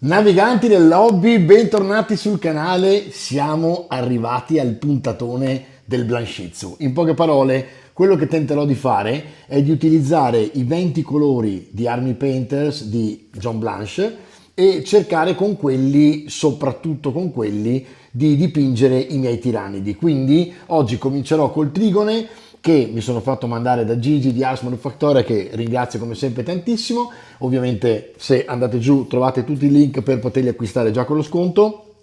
Naviganti dell'hobby, bentornati sul canale. Siamo arrivati al puntatone del Blanchizzu. In poche parole, quello che tenterò di fare è di utilizzare i 20 colori di Army Painters di John Blanche e cercare con quelli, soprattutto con quelli, di dipingere i miei tirannidi. Quindi oggi comincerò col trigone, che mi sono fatto mandare da Gigi di Ars Manufactoria, che ringrazio come sempre tantissimo. Ovviamente se andate giù trovate tutti i link per poterli acquistare già con lo sconto,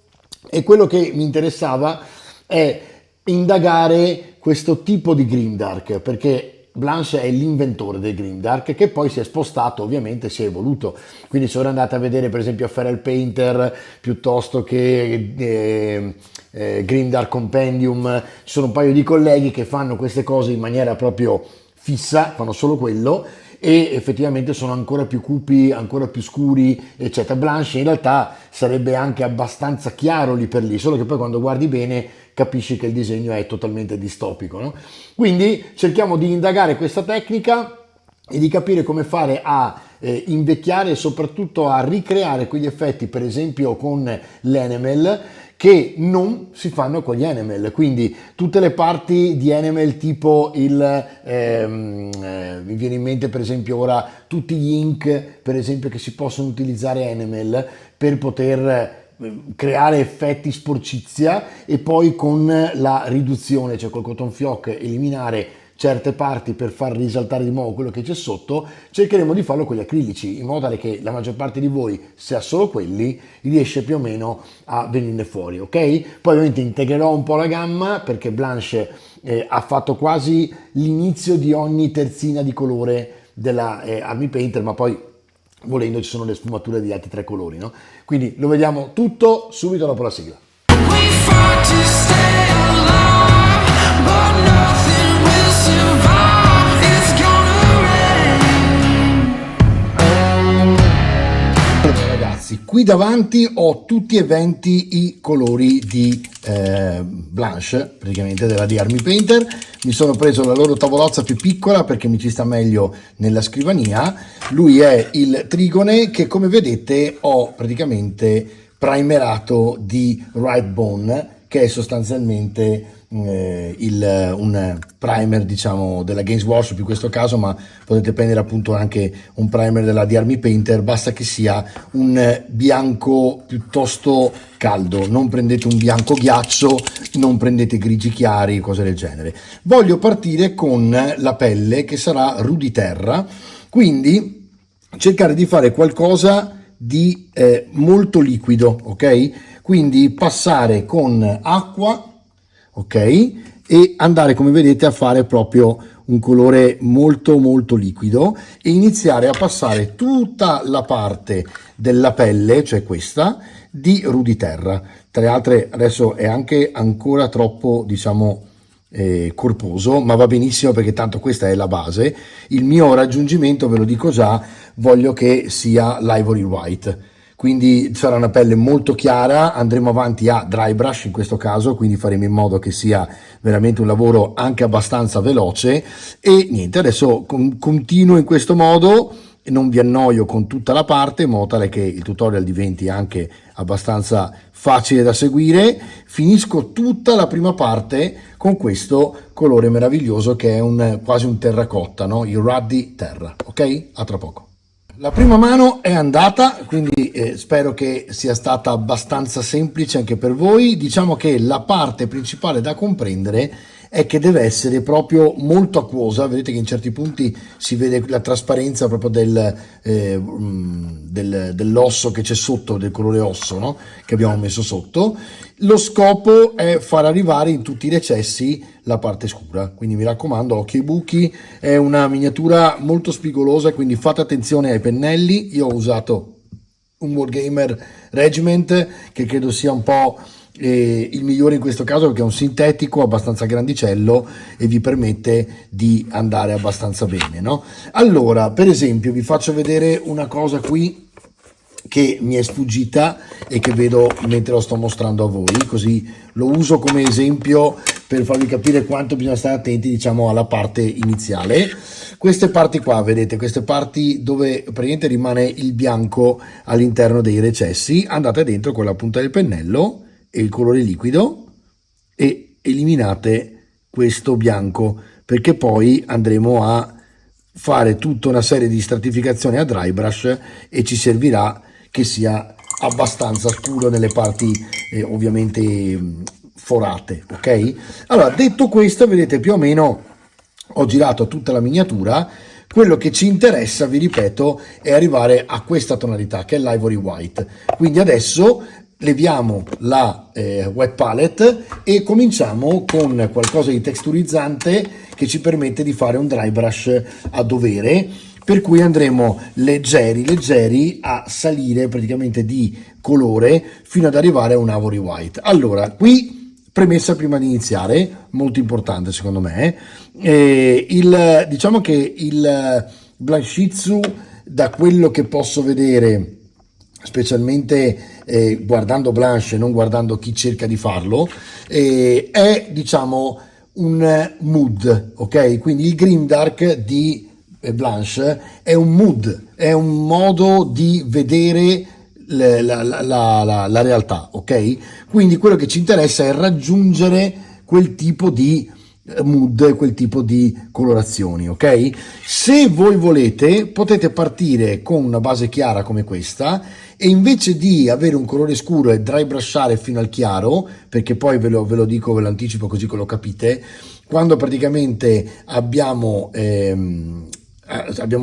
e quello che mi interessava è indagare questo tipo di grimdark, perché Blanche è l'inventore del grimdark, che poi si è spostato, ovviamente si è evoluto. Quindi sono andate a vedere per esempio a Feral Painter piuttosto che Grimdark Compendium. Ci sono un paio di colleghi che fanno queste cose in maniera proprio fissa, fanno solo quello, e effettivamente sono ancora più cupi, ancora più scuri, eccetera. Blanche in realtà sarebbe anche abbastanza chiaro lì per lì, solo che poi quando guardi bene capisci che il disegno è totalmente distopico, no? Quindi cerchiamo di indagare questa tecnica e di capire come fare a invecchiare e soprattutto a ricreare quegli effetti, per esempio con l'enamel, che non si fanno con gli enamel. Quindi tutte le parti di enamel, tipo mi viene in mente per esempio ora tutti gli ink per esempio che si possono utilizzare enamel per poter creare effetti sporcizia, e poi con la riduzione, cioè col cotton fioc, eliminare certe parti per far risaltare di nuovo quello che c'è sotto. Cercheremo di farlo con gli acrilici, in modo tale che la maggior parte di voi, se ha solo quelli, riesce più o meno a venirne fuori, ok? Poi ovviamente integrerò un po' la gamma, perché Blanche ha fatto quasi l'inizio di ogni terzina di colore della Army Painter, ma poi volendo ci sono le sfumature degli altri tre colori, no? Quindi lo vediamo tutto subito dopo la sigla. Ragazzi, qui davanti ho tutti e 20 i colori di Blanche, praticamente della di Army Painter. Mi sono preso la loro tavolozza più piccola perché mi ci sta meglio nella scrivania. Lui è il trigone che, come vedete, ho praticamente primerato di Right Bone, che è sostanzialmente un primer, diciamo, della Games Workshop in questo caso, ma potete prendere appunto anche un primer della di Army Painter. Basta che sia un bianco piuttosto caldo, non prendete un bianco ghiaccio, non prendete grigi chiari, cose del genere. Voglio partire con la pelle, che sarà Rudi Terra, quindi cercare di fare qualcosa di molto liquido, ok? Quindi passare con acqua, ok, e andare, come vedete, a fare proprio un colore molto molto liquido, e iniziare a passare tutta la parte della pelle, cioè questa, di Rudi Terra. Tra le altre adesso è anche ancora troppo, diciamo, corposo, ma va benissimo perché tanto questa è la base. Il mio raggiungimento, ve lo dico già, voglio che sia l'Ivory White, quindi sarà una pelle molto chiara. Andremo avanti a dry brush in questo caso, quindi faremo in modo che sia veramente un lavoro anche abbastanza veloce. E niente, adesso continuo in questo modo e non vi annoio con tutta la parte, in modo tale che il tutorial diventi anche abbastanza facile da seguire. Finisco tutta la prima parte con questo colore meraviglioso che è quasi un terracotta, no? Il Ruddy Terra, ok? A tra poco. La prima mano è andata, quindi spero che sia stata abbastanza semplice anche per voi. Diciamo che la parte principale da comprendere è che deve essere proprio molto acquosa. Vedete che in certi punti si vede la trasparenza proprio dell'osso che c'è sotto, del colore osso, no? Che abbiamo messo sotto. Lo scopo è far arrivare in tutti i recessi la parte scura, quindi mi raccomando, occhio ai buchi. È una miniatura molto spigolosa, quindi fate attenzione ai pennelli. Io ho usato un Wargamer Regiment, che credo sia un po' il migliore in questo caso, perché è un sintetico abbastanza grandicello e vi permette di andare abbastanza bene, no? Allora, per esempio, vi faccio vedere una cosa qui che mi è sfuggita e che vedo mentre lo sto mostrando a voi, così lo uso come esempio per farvi capire quanto bisogna stare attenti, diciamo, alla parte iniziale. Queste parti qua, vedete, queste parti dove praticamente rimane il bianco all'interno dei recessi, andate dentro con la punta del pennello e il colore liquido e eliminate questo bianco, perché poi andremo a fare tutta una serie di stratificazioni a dry brush e ci servirà che sia abbastanza scuro nelle parti ovviamente forate, ok? Allora, detto questo, vedete, più o meno ho girato tutta la miniatura. Quello che ci interessa, vi ripeto, è arrivare a questa tonalità che è l'ivory white. Quindi adesso leviamo la wet palette e cominciamo con qualcosa di texturizzante che ci permette di fare un dry brush a dovere, per cui andremo leggeri a salire praticamente di colore fino ad arrivare a un ivory white. Allora, qui premessa prima di iniziare, molto importante secondo me, diciamo che il Blanchitsu, da quello che posso vedere, specialmente guardando Blanche e non guardando chi cerca di farlo, è, diciamo, un mood, ok? Quindi il grimdark di Blanche è un mood, è un modo di vedere la realtà, ok? Quindi quello che ci interessa è raggiungere quel tipo di mood, quel tipo di colorazioni, ok? Se voi volete potete partire con una base chiara come questa e invece di avere un colore scuro e dry brushare fino al chiaro, perché poi ve lo dico, ve lo anticipo così che lo capite, quando praticamente abbiamo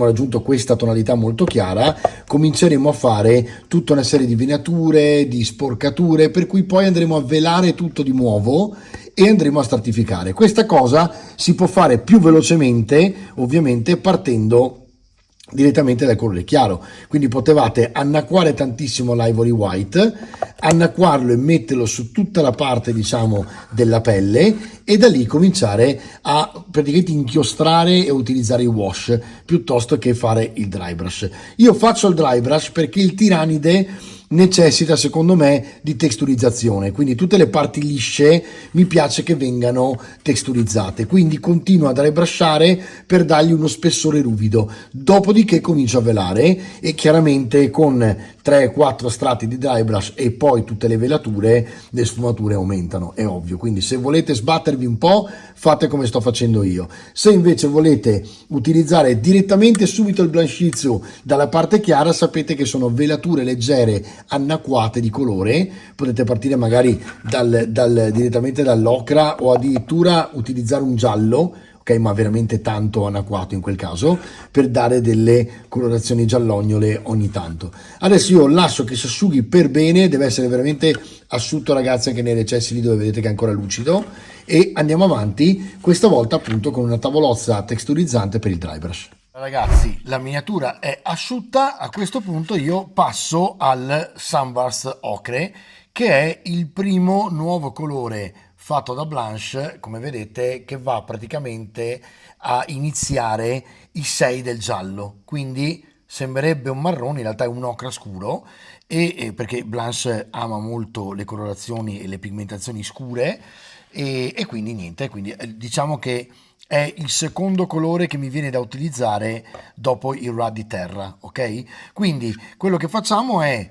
raggiunto questa tonalità molto chiara, cominceremo a fare tutta una serie di venature, di sporcature, per cui poi andremo a velare tutto di nuovo e andremo a stratificare. Questa cosa si può fare più velocemente, ovviamente partendo direttamente dal colore chiaro, quindi potevate annacquare tantissimo l'ivory white, annacquarlo e metterlo su tutta la parte, diciamo, della pelle e da lì cominciare a praticamente inchiostrare e utilizzare i wash piuttosto che fare il dry brush. Io faccio il dry brush perché il tiranide necessita, secondo me, di texturizzazione, quindi tutte le parti lisce mi piace che vengano texturizzate, quindi continuo a dry brushare per dargli uno spessore ruvido, dopodiché comincio a velare e chiaramente con 3-4 strati di dry brush e poi tutte le velature, le sfumature aumentano, è ovvio. Quindi se volete sbattervi un po', fate come sto facendo io. Se invece volete utilizzare direttamente subito il Blanchitsu dalla parte chiara, sapete che sono velature leggere annacquate di colore, potete partire magari direttamente dall'ocra o addirittura utilizzare un giallo, ok, ma veramente tanto annacquato in quel caso, per dare delle colorazioni giallognole ogni tanto. Adesso io lascio che si asciughi per bene, deve essere veramente asciutto, ragazzi, anche nei recessi lì dove vedete che è ancora lucido, e andiamo avanti, questa volta appunto con una tavolozza texturizzante per il dry brush. Ragazzi, la miniatura è asciutta, a questo punto io passo al Sunburst Ocre, che è il primo nuovo colore fatto da Blanche, come vedete, che va praticamente a iniziare i 6 del giallo, quindi sembrerebbe un marrone, in realtà è un ocra scuro, perché Blanche ama molto le colorazioni e le pigmentazioni scure, e quindi niente, quindi diciamo che è il secondo colore che mi viene da utilizzare dopo il Ruddy Terra, ok? Quindi quello che facciamo è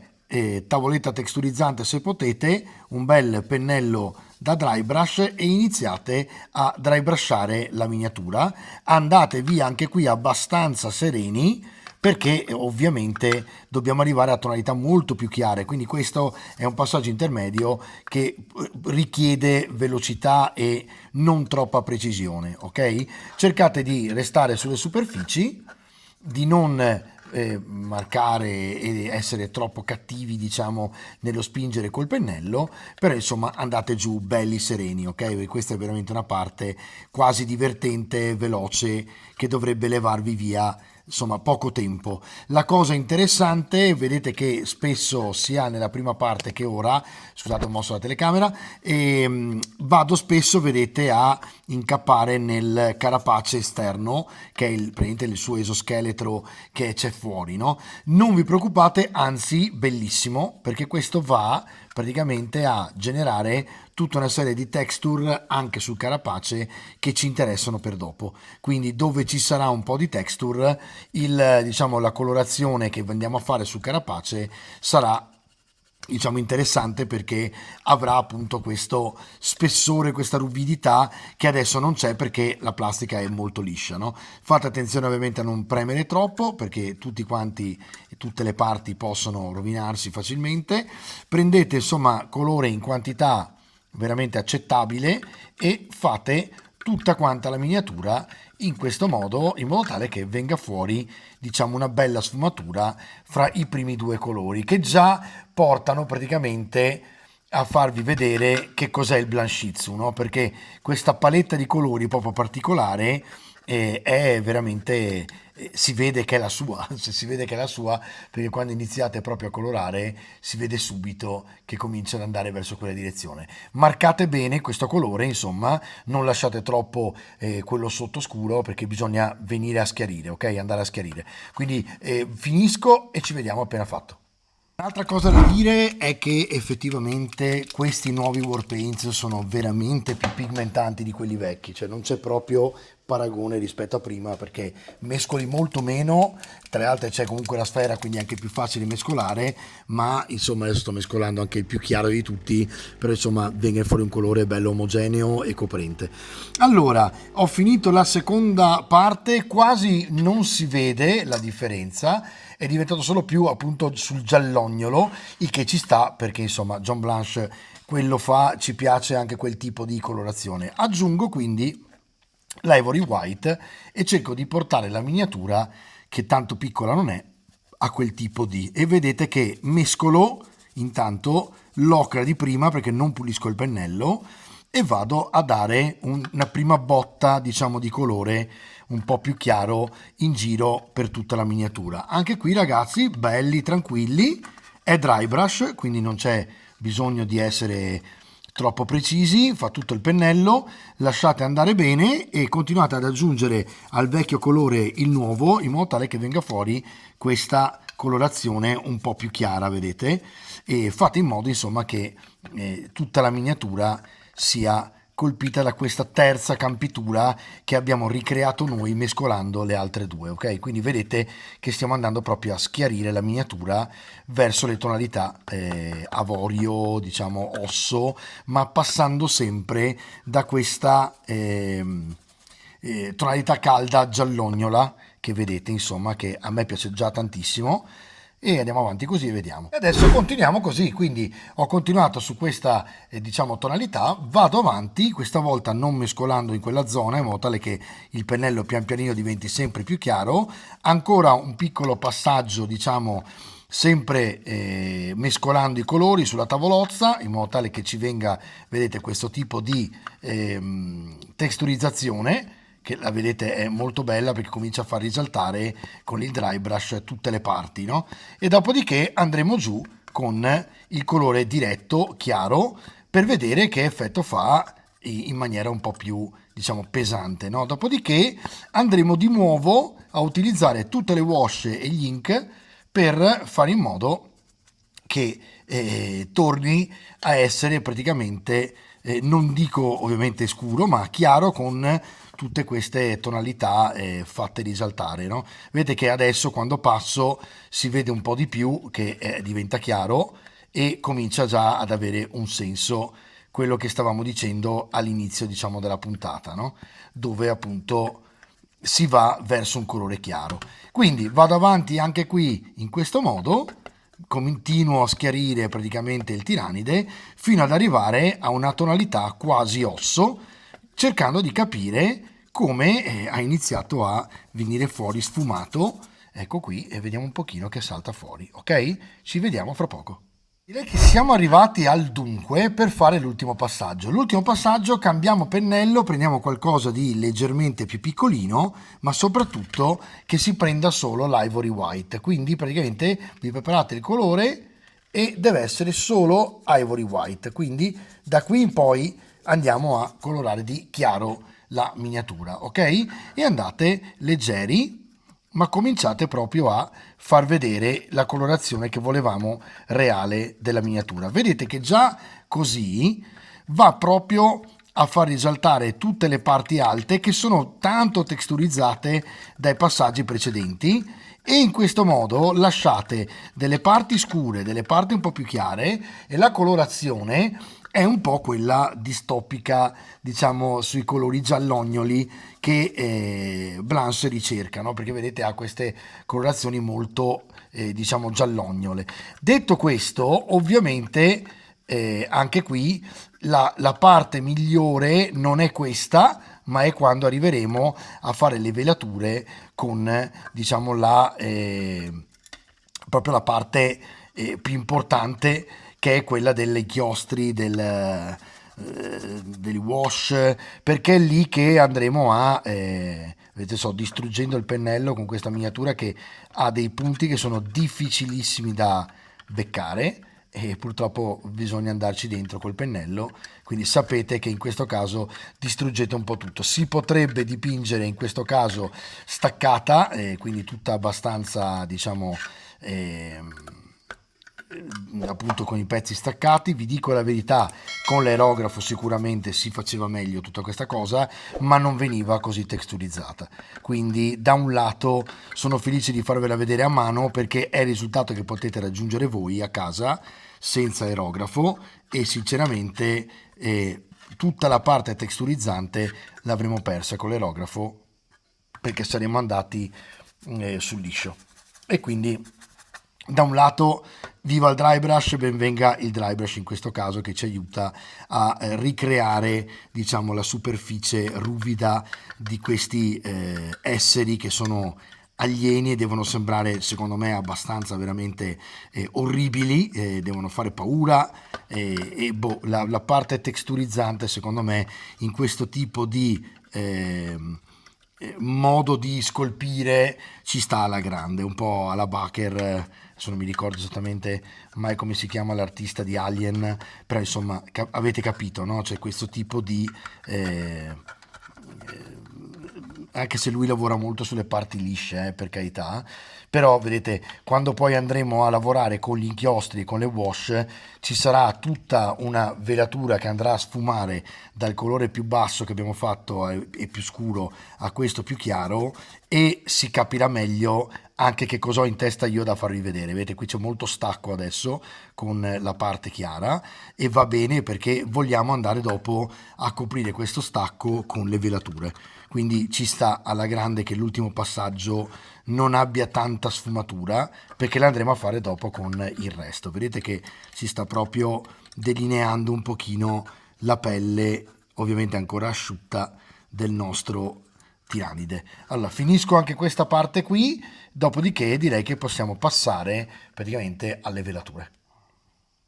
tavoletta texturizzante, se potete, un bel pennello da dry brush e iniziate a dry brushare la miniatura. Andate via anche qui abbastanza sereni, perché ovviamente dobbiamo arrivare a tonalità molto più chiare, quindi questo è un passaggio intermedio che richiede velocità e non troppa precisione, ok? Cercate di restare sulle superfici, di non marcare e essere troppo cattivi, diciamo, nello spingere col pennello, però insomma andate giù belli sereni, ok? Perché questa è veramente una parte quasi divertente, veloce, che dovrebbe levarvi via, insomma, poco tempo. La cosa interessante, vedete che spesso sia nella prima parte che ora, scusate ho mosso la telecamera, vado spesso, vedete, a incappare nel carapace esterno, che è praticamente il suo esoscheletro che c'è fuori, no? Non vi preoccupate, anzi bellissimo, perché questo va praticamente a generare tutta una serie di texture anche sul carapace che ci interessano per dopo. Quindi dove ci sarà un po' di texture, diciamo, la colorazione che andiamo a fare sul carapace sarà, diciamo, interessante, perché avrà appunto questo spessore, questa ruvidità che adesso non c'è perché la plastica è molto liscia, no? Fate attenzione ovviamente a non premere troppo, perché tutti quanti e tutte le parti possono rovinarsi facilmente. Prendete insomma colore in quantità veramente accettabile e fate tutta quanta la miniatura in questo modo, in modo tale che venga fuori, diciamo, una bella sfumatura fra i primi due colori che già portano praticamente a farvi vedere che cos'è il Blanshitsu, no? Perché questa paletta di colori proprio particolare è veramente, si vede che è la sua, si vede che è la sua, perché quando iniziate proprio a colorare si vede subito che comincia ad andare verso quella direzione. Marcate bene questo colore, insomma, non lasciate troppo quello sottoscuro, perché bisogna venire a schiarire, ok? Andare a schiarire. Quindi finisco e ci vediamo appena fatto. Un'altra cosa da dire è che effettivamente questi nuovi Warpaints sono veramente più pigmentanti di quelli vecchi, cioè non c'è proprio paragone rispetto a prima, perché mescoli molto meno, tra le altre c'è comunque la sfera, quindi è anche più facile mescolare, ma insomma adesso sto mescolando anche il più chiaro di tutti, però insomma venga fuori un colore bello omogeneo e coprente. Allora, ho finito la seconda parte, quasi non si vede la differenza, è diventato solo più appunto sul giallognolo, il che ci sta perché insomma John Blanche quello fa, ci piace anche quel tipo di colorazione. Aggiungo quindi l'Ivory White e cerco di portare la miniatura, che tanto piccola non è, a quel tipo di, e vedete che mescolo intanto l'ocra di prima perché non pulisco il pennello e vado a dare una prima botta, diciamo, di colore un po' più chiaro in giro per tutta la miniatura. Anche qui ragazzi, belli tranquilli, è dry brush, quindi non c'è bisogno di essere troppo precisi, fa tutto il pennello, lasciate andare bene e continuate ad aggiungere al vecchio colore il nuovo, in modo tale che venga fuori questa colorazione un po' più chiara, vedete? E fate in modo insomma che tutta la miniatura sia colpita da questa terza campitura che abbiamo ricreato noi mescolando le altre due, ok? Quindi vedete che stiamo andando proprio a schiarire la miniatura verso le tonalità avorio, diciamo osso, ma passando sempre da questa tonalità calda giallognola che vedete, insomma, che a me piace già tantissimo. E andiamo avanti così e vediamo. E adesso continuiamo così, quindi ho continuato su questa diciamo tonalità, vado avanti, questa volta non mescolando in quella zona, in modo tale che il pennello pian pianino diventi sempre più chiaro. Ancora un piccolo passaggio, diciamo, sempre mescolando i colori sulla tavolozza, in modo tale che ci venga, vedete, questo tipo di texturizzazione, che la vedete è molto bella perché comincia a far risaltare con il dry brush tutte le parti, no? E dopodiché andremo giù con il colore diretto, chiaro, per vedere che effetto fa in maniera un po' più, diciamo, pesante, no? Dopodiché andremo di nuovo a utilizzare tutte le wash e gli ink per fare in modo che torni a essere praticamente, non dico ovviamente scuro, ma chiaro, con tutte queste tonalità fatte risaltare, no? Vedete che adesso quando passo si vede un po' di più che diventa chiaro e comincia già ad avere un senso quello che stavamo dicendo all'inizio, diciamo, della puntata, no? Dove appunto si va verso un colore chiaro. Quindi vado avanti anche qui in questo modo, continuo a schiarire praticamente il tiranide fino ad arrivare a una tonalità quasi osso, cercando di capire come ha iniziato a venire fuori sfumato. Ecco qui, e vediamo un pochino che salta fuori, ok? Ci vediamo fra poco. Direi che siamo arrivati al dunque per fare l'ultimo passaggio. L'ultimo passaggio, cambiamo pennello, prendiamo qualcosa di leggermente più piccolino, ma soprattutto che si prenda solo l'Ivory White. Quindi praticamente vi preparate il colore e deve essere solo Ivory White. Quindi da qui in poi andiamo a colorare di chiaro la miniatura, ok? E andate leggeri, ma cominciate proprio a far vedere la colorazione che volevamo reale della miniatura. Vedete che già così va proprio a far risaltare tutte le parti alte che sono tanto texturizzate dai passaggi precedenti, e in questo modo lasciate delle parti scure, delle parti un po' più chiare, e la colorazione è un po' quella distopica, diciamo, sui colori giallognoli che Blanche ricerca, no? Perché vedete ha queste colorazioni molto, diciamo, giallognole. Detto questo, ovviamente anche qui la parte migliore non è questa, ma è quando arriveremo a fare le velature con, diciamo, proprio la parte più importante, che è quella delle inchiostri, del wash, perché è lì che andremo a, vedete, sto distruggendo il pennello con questa miniatura che ha dei punti che sono difficilissimi da beccare, e purtroppo bisogna andarci dentro col pennello, quindi sapete che in questo caso distruggete un po' tutto. Si potrebbe dipingere in questo caso staccata, quindi tutta abbastanza, diciamo, appunto con i pezzi staccati. Vi dico la verità, con l'aerografo sicuramente si faceva meglio tutta questa cosa, ma non veniva così texturizzata. Quindi da un lato sono felice di farvela vedere a mano, perché è il risultato che potete raggiungere voi a casa senza aerografo, e sinceramente tutta la parte texturizzante l'avremo persa con l'aerografo, perché saremmo andati sul liscio. E quindi da un lato viva il dry brush, benvenga il dry brush in questo caso, che ci aiuta a ricreare, diciamo, la superficie ruvida di questi esseri che sono alieni e devono sembrare, secondo me, abbastanza veramente orribili, devono fare paura, e boh, la parte texturizzante secondo me in questo tipo di modo di scolpire ci sta alla grande, un po' alla Baker, adesso non mi ricordo esattamente mai come si chiama l'artista di Alien, però insomma avete capito, no? C'è questo tipo di anche se lui lavora molto sulle parti lisce, per carità, però vedete, quando poi andremo a lavorare con gli inchiostri e con le wash, ci sarà tutta una velatura che andrà a sfumare dal colore più basso che abbiamo fatto e più scuro a questo più chiaro, e si capirà meglio anche che cosa ho in testa io da farvi vedere. Vedete, qui c'è molto stacco adesso con la parte chiara, e va bene perché vogliamo andare dopo a coprire questo stacco con le velature, quindi ci sta alla grande che l'ultimo passaggio non abbia tanta sfumatura, perché la andremo a fare dopo con il resto. Vedete che si sta proprio delineando un pochino la pelle, ovviamente ancora asciutta, del nostro tiranide. Allora finisco anche questa parte qui, dopodiché direi che possiamo passare praticamente alle velature.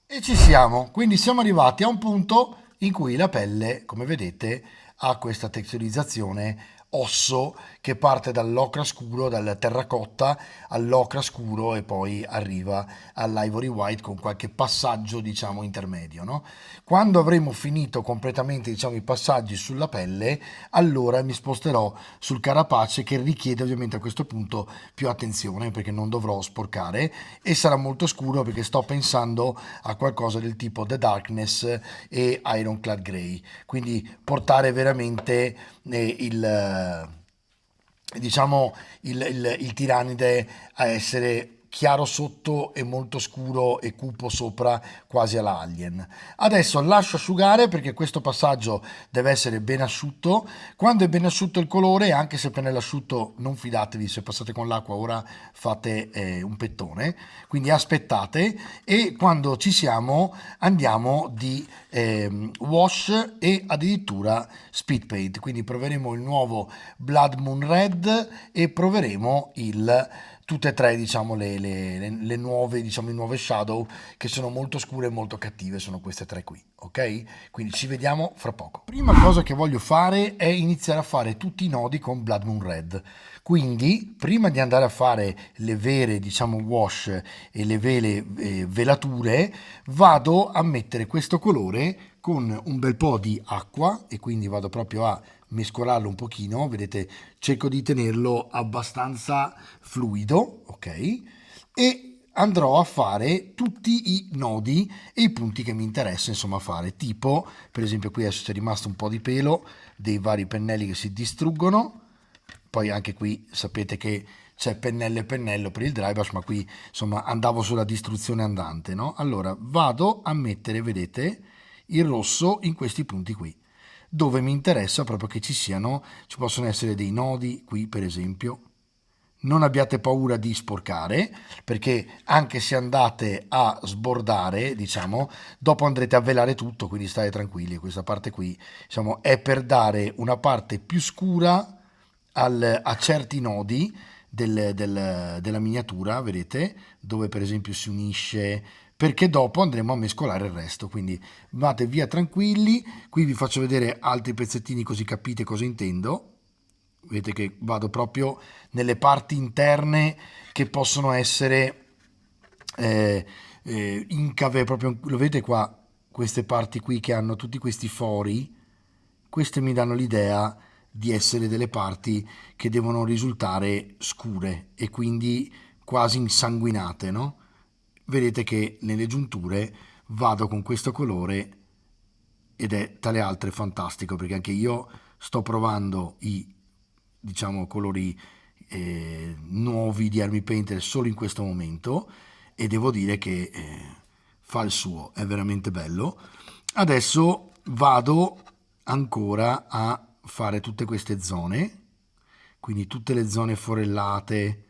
E ci siamo, quindi siamo arrivati a un punto in cui la pelle, come vedete, ha questa texturizzazione osso che parte dall'ocra scuro, dal terracotta all'ocra scuro, e poi arriva all'ivory white con qualche passaggio, diciamo, intermedio, no? Quando avremo finito completamente, diciamo, i passaggi sulla pelle, allora mi sposterò sul carapace, che richiede ovviamente a questo punto più attenzione, perché non dovrò sporcare, e sarà molto scuro perché sto pensando a qualcosa del tipo The Darkness e Ironclad Grey, quindi portare veramente diciamo il tiranide a essere chiaro sotto e molto scuro e cupo sopra, quasi alla Alien. Adesso lascio asciugare, perché questo passaggio deve essere ben asciutto. Quando è ben asciutto il colore, anche se pennello asciutto, non fidatevi, se passate con l'acqua ora fate un pettone, quindi aspettate, e quando ci siamo andiamo di wash e addirittura speed paint, quindi proveremo il nuovo Blood Moon Red e proveremo tutte e tre, diciamo, le nuove, diciamo, le nuove shadow, che sono molto scure e molto cattive, sono queste tre qui, ok? Quindi ci vediamo fra poco. Prima cosa che voglio fare è iniziare a fare tutti i nodi con Blood Moon Red, quindi prima di andare a fare le vere, diciamo, wash e le vere velature, vado a mettere questo colore con un bel po' di acqua, e quindi vado proprio a mescolarlo un pochino, vedete, cerco di tenerlo abbastanza fluido, ok? E andrò a fare tutti i nodi e i punti che mi interessa insomma fare, tipo per esempio qui adesso c'è rimasto un po' di pelo dei vari pennelli che si distruggono, poi anche qui sapete che c'è pennello e pennello per il dry brush, ma qui insomma andavo sulla distruzione andante, no? Allora vado a mettere, vedete, il rosso in questi punti qui, dove mi interessa proprio che ci possono essere dei nodi qui per esempio. Non abbiate paura di sporcare, perché anche se andate a sbordare, diciamo, dopo andrete a velare tutto, quindi state tranquilli. Questa parte qui, diciamo, è per dare una parte più scura a certi nodi della miniatura, vedete, dove per esempio si unisce, perché dopo andremo a mescolare il resto, quindi vate via tranquilli. Qui vi faccio vedere altri pezzettini così capite cosa intendo. Vedete che vado proprio nelle parti interne che possono essere incave, proprio lo vedete qua, queste parti qui che hanno tutti questi fori, queste mi danno l'idea di essere delle parti che devono risultare scure e quindi quasi insanguinate, no? Vedete che nelle giunture vado con questo colore ed è tra le altre fantastico, perché anche io sto provando i, diciamo, colori nuovi di Army Painter solo in questo momento e devo dire che fa il suo, è veramente bello. Adesso vado ancora a fare tutte queste zone, quindi tutte le zone forellate.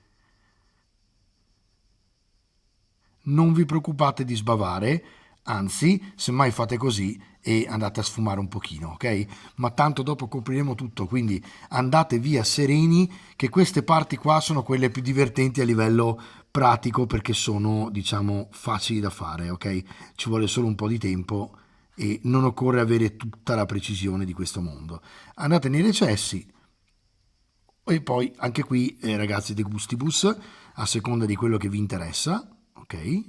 Non vi preoccupate di sbavare, anzi, semmai fate così e andate a sfumare un pochino, ok? Ma tanto dopo copriremo tutto, quindi andate via sereni, che queste parti qua sono quelle più divertenti a livello pratico perché sono, diciamo, facili da fare, ok? Ci vuole solo un po' di tempo e non occorre avere tutta la precisione di questo mondo. Andate nei recessi e poi anche qui, ragazzi, de gustibus, a seconda di quello che vi interessa, ok?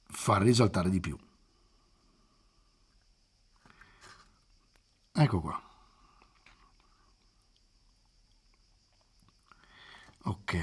Far risaltare di più. Ecco qua. Ok.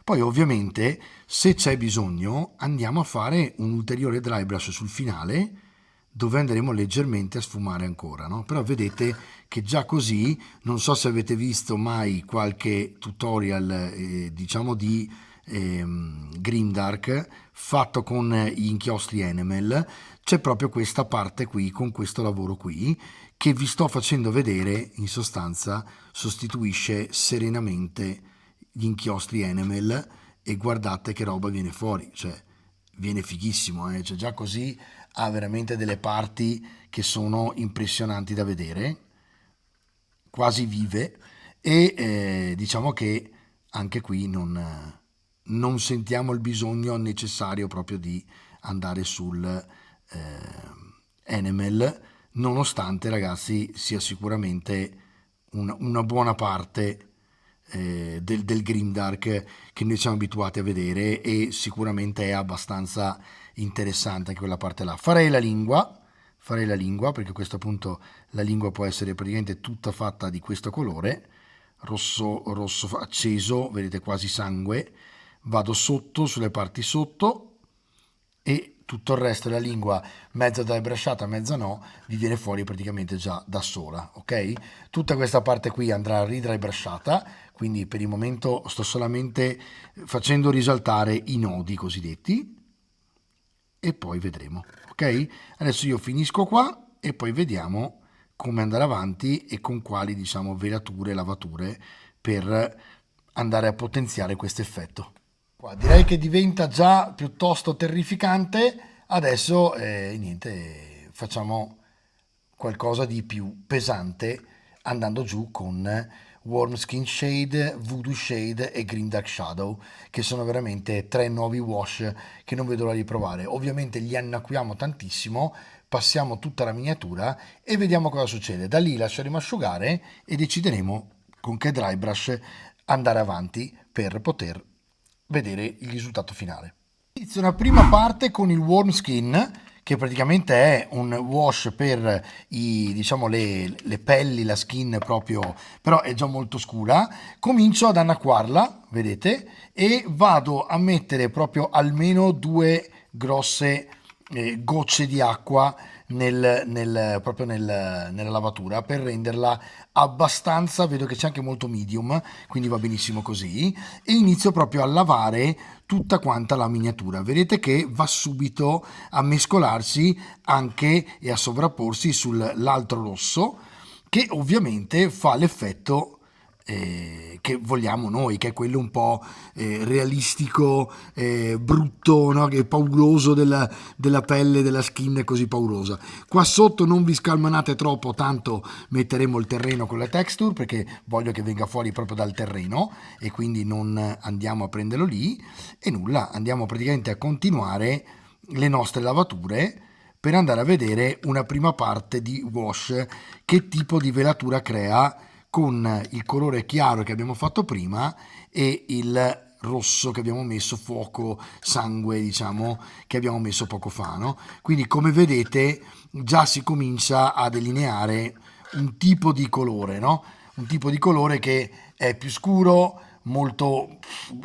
Poi ovviamente se c'è bisogno andiamo a fare un ulteriore dry brush sul finale dove andremo leggermente a sfumare ancora, no? Però vedete che già così, non so se avete visto mai qualche tutorial diciamo di Grimdark fatto con gli inchiostri Enamel, c'è proprio questa parte qui con questo lavoro qui che vi sto facendo vedere, in sostanza sostituisce serenamente gli inchiostri Enamel e guardate che roba viene fuori, cioè viene fighissimo, cioè, già così ha veramente delle parti che sono impressionanti da vedere, quasi vive e diciamo che anche qui non sentiamo il bisogno necessario proprio di andare sul Enamel, nonostante ragazzi sia sicuramente una buona parte del Grimdark che noi siamo abituati a vedere e sicuramente è abbastanza interessante anche quella parte là. Farei la lingua perché a questo punto la lingua può essere praticamente tutta fatta di questo colore, rosso, rosso acceso, vedete quasi sangue. Vado sotto, sulle parti sotto e tutto il resto della lingua, mezza dry brushata, mezza no, vi viene fuori praticamente già da sola, ok? Tutta questa parte qui andrà ridry brushata, quindi per il momento sto solamente facendo risaltare i nodi cosiddetti e poi vedremo, ok? Adesso io finisco qua e poi vediamo come andare avanti e con quali, diciamo, velature e lavature per andare a potenziare questo effetto. Qua direi che diventa già piuttosto terrificante, adesso niente, facciamo qualcosa di più pesante andando giù con Warm Skin Shade, Voodoo Shade e Green Dark Shadow, che sono veramente tre nuovi wash che non vedo l'ora di provare. Ovviamente li annacquiamo tantissimo, passiamo tutta la miniatura e vediamo cosa succede. Da lì lasceremo asciugare e decideremo con che dry brush andare avanti per poter vedere il risultato finale. Inizio una prima parte con il Warm Skin che praticamente è un wash per diciamo, le pelli, la skin proprio, però è già molto scura. Comincio ad annacquarla, vedete, e vado a mettere proprio almeno due grosse gocce di acqua proprio nella lavatura per renderla abbastanza, vedo che c'è anche molto medium, quindi va benissimo così, e inizio proprio a lavare tutta quanta la miniatura. Vedete che va subito a mescolarsi anche e a sovrapporsi sull'altro rosso, che ovviamente fa l'effetto che vogliamo noi, che è quello un po' realistico, brutto, no? Che è pauroso della pelle, della skin così paurosa. Qua sotto non vi scalmanate troppo, tanto metteremo il terreno con la texture, perché voglio che venga fuori proprio dal terreno e quindi non andiamo a prenderlo lì, e nulla, andiamo praticamente a continuare le nostre lavature per andare a vedere una prima parte di wash, che tipo di velatura crea con il colore chiaro che abbiamo fatto prima e il rosso che abbiamo messo, fuoco, sangue, diciamo, che abbiamo messo poco fa, no? Quindi come vedete già si comincia a delineare un tipo di colore, no? Un tipo di colore che è più scuro, molto,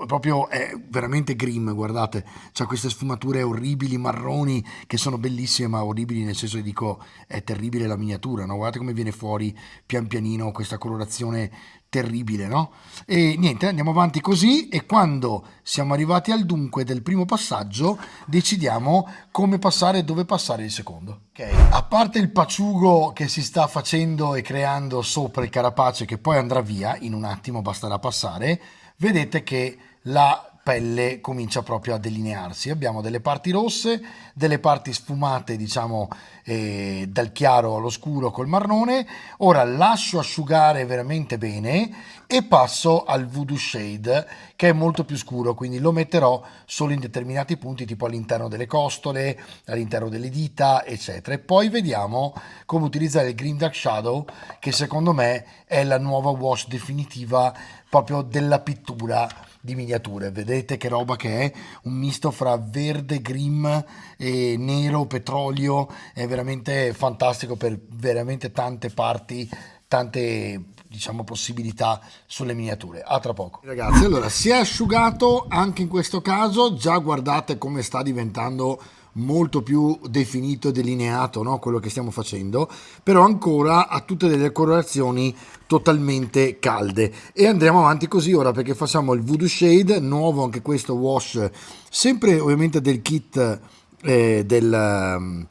proprio è veramente grim, guardate, c'ha queste sfumature orribili marroni che sono bellissime, ma orribili nel senso che dico è terribile la miniatura, no? Guardate come viene fuori pian pianino questa colorazione terribile, no? E niente, andiamo avanti così, e quando siamo arrivati al dunque del primo passaggio decidiamo come passare e dove passare il secondo. Ok, a parte il paciugo che si sta facendo e creando sopra il carapace, che poi andrà via in un attimo, basterà passare, vedete che la pelle comincia proprio a delinearsi. Abbiamo delle parti rosse, delle parti sfumate, diciamo, dal chiaro allo scuro col marrone. Ora lascio asciugare veramente bene e passo al Voodoo Shade, che è molto più scuro, quindi lo metterò solo in determinati punti, tipo all'interno delle costole, all'interno delle dita, eccetera. E poi vediamo come utilizzare il Green Dark Shadow, che secondo me è la nuova wash definitiva proprio della pittura di miniature. Vedete che roba che è, un misto fra verde, grim e nero, petrolio, è veramente fantastico per veramente tante parti, tante, diciamo, possibilità sulle miniature. A tra poco, ragazzi. Allora, si è asciugato anche in questo caso, già guardate come sta diventando molto più definito e delineato, no? Quello che stiamo facendo, però ancora ha tutte delle colorazioni totalmente calde, e andremo avanti così ora, perché facciamo il Voodoo Shade, nuovo anche questo wash, sempre ovviamente del kit del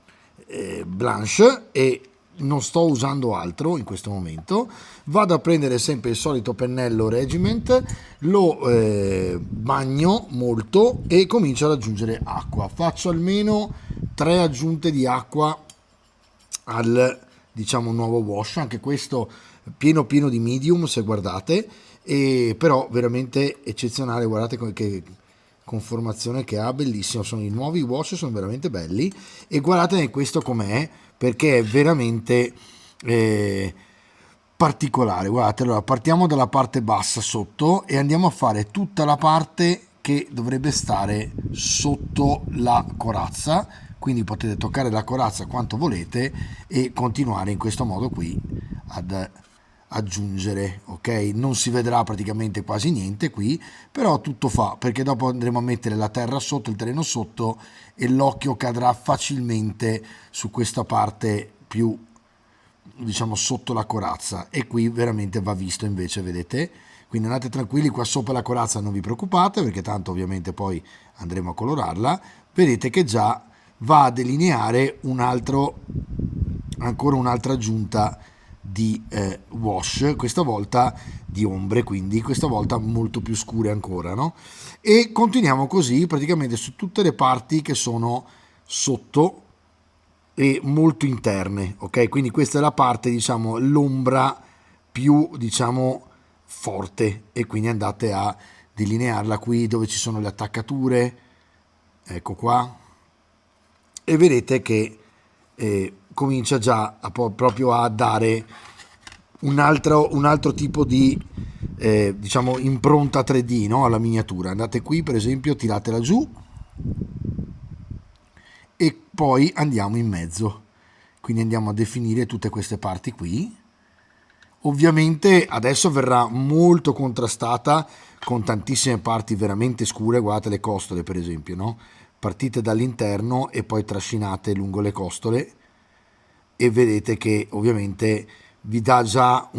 Blanche, e non sto usando altro in questo momento. Vado a prendere sempre il solito pennello Regiment, lo bagno molto e comincio ad aggiungere acqua. Faccio almeno 3 aggiunte di acqua al, diciamo, nuovo wash, anche questo pieno di medium, se guardate, e però veramente eccezionale. Guardate che conformazione che ha, bellissimo. Sono i nuovi wash, sono veramente belli, e guardate questo com'è, perché è veramente particolare. Guardate, allora partiamo dalla parte bassa sotto e andiamo a fare tutta la parte che dovrebbe stare sotto la corazza, quindi potete toccare la corazza quanto volete e continuare in questo modo qui ad aggiungere. Ok, non si vedrà praticamente quasi niente qui, però tutto fa, perché dopo andremo a mettere la terra sotto, il terreno sotto, e l'occhio cadrà facilmente su questa parte più, diciamo, sotto la corazza, e qui veramente va visto invece, vedete? Quindi andate tranquilli, qua sopra la corazza non vi preoccupate, perché tanto ovviamente poi andremo a colorarla. Vedete che già va a delineare ancora un'altra aggiunta di wash, questa volta di ombre, quindi questa volta molto più scure ancora, no? E continuiamo così praticamente su tutte le parti che sono sotto e molto interne, ok? Quindi questa è la parte, diciamo, l'ombra più, diciamo, forte, e quindi andate a delinearla qui dove ci sono le attaccature, ecco qua, e vedete che comincia già proprio a dare un altro tipo di diciamo impronta 3D, no? Alla miniatura. Andate qui per esempio, tiratela giù e poi andiamo in mezzo, quindi andiamo a definire tutte queste parti qui. Ovviamente adesso verrà molto contrastata con tantissime parti veramente scure, guardate le costole per esempio, no? Partite dall'interno e poi trascinate lungo le costole e vedete che ovviamente vi dà già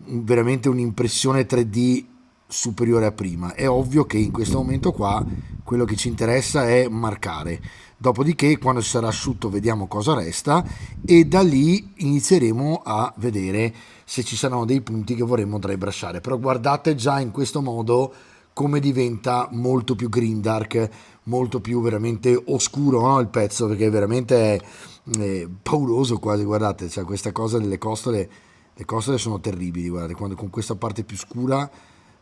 veramente un'impressione 3D superiore a prima. È ovvio che in questo momento qua quello che ci interessa è marcare, dopodiché quando sarà asciutto vediamo cosa resta e da lì inizieremo a vedere se ci saranno dei punti che vorremmo drybrusciare. Però guardate già in questo modo come diventa molto più grimdark, molto più veramente oscuro, no? Il pezzo, perché veramente è pauroso quasi, guardate, cioè questa cosa delle costole, le costole sono terribili, guardate, quando con questa parte più scura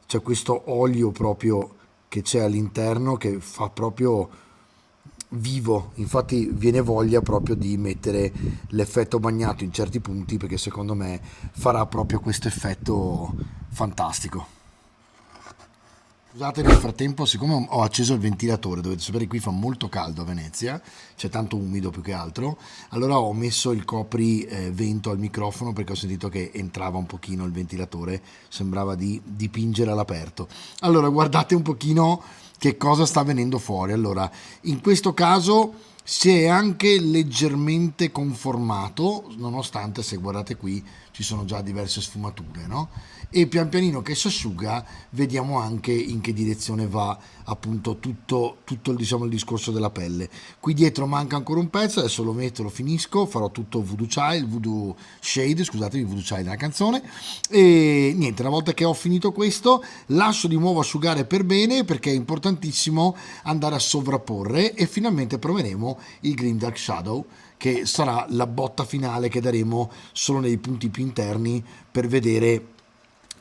c'è questo olio proprio che c'è all'interno che fa proprio vivo, infatti viene voglia proprio di mettere l'effetto bagnato in certi punti perché secondo me farà proprio questo effetto fantastico. Scusate, nel frattempo, siccome ho acceso il ventilatore, dovete sapere che qui fa molto caldo a Venezia, c'è tanto umido più che altro, allora ho messo il coprivento al microfono perché ho sentito che entrava un pochino il ventilatore, sembrava di dipingere all'aperto. Allora guardate un pochino che cosa sta venendo fuori. Allora, in questo caso si è anche leggermente conformato, nonostante, se guardate qui, ci sono già diverse sfumature, no? E pian pianino che si asciuga vediamo anche in che direzione va appunto tutto diciamo, il discorso della pelle. Qui dietro manca ancora un pezzo, adesso lo metto, lo finisco, farò tutto Voodoo Shade, scusatemi, Voodoo Child è una canzone, e niente, una volta che ho finito questo lascio di nuovo asciugare per bene perché è importantissimo andare a sovrapporre e finalmente proveremo il Grimdark Shadow, che sarà la botta finale che daremo solo nei punti più interni per vedere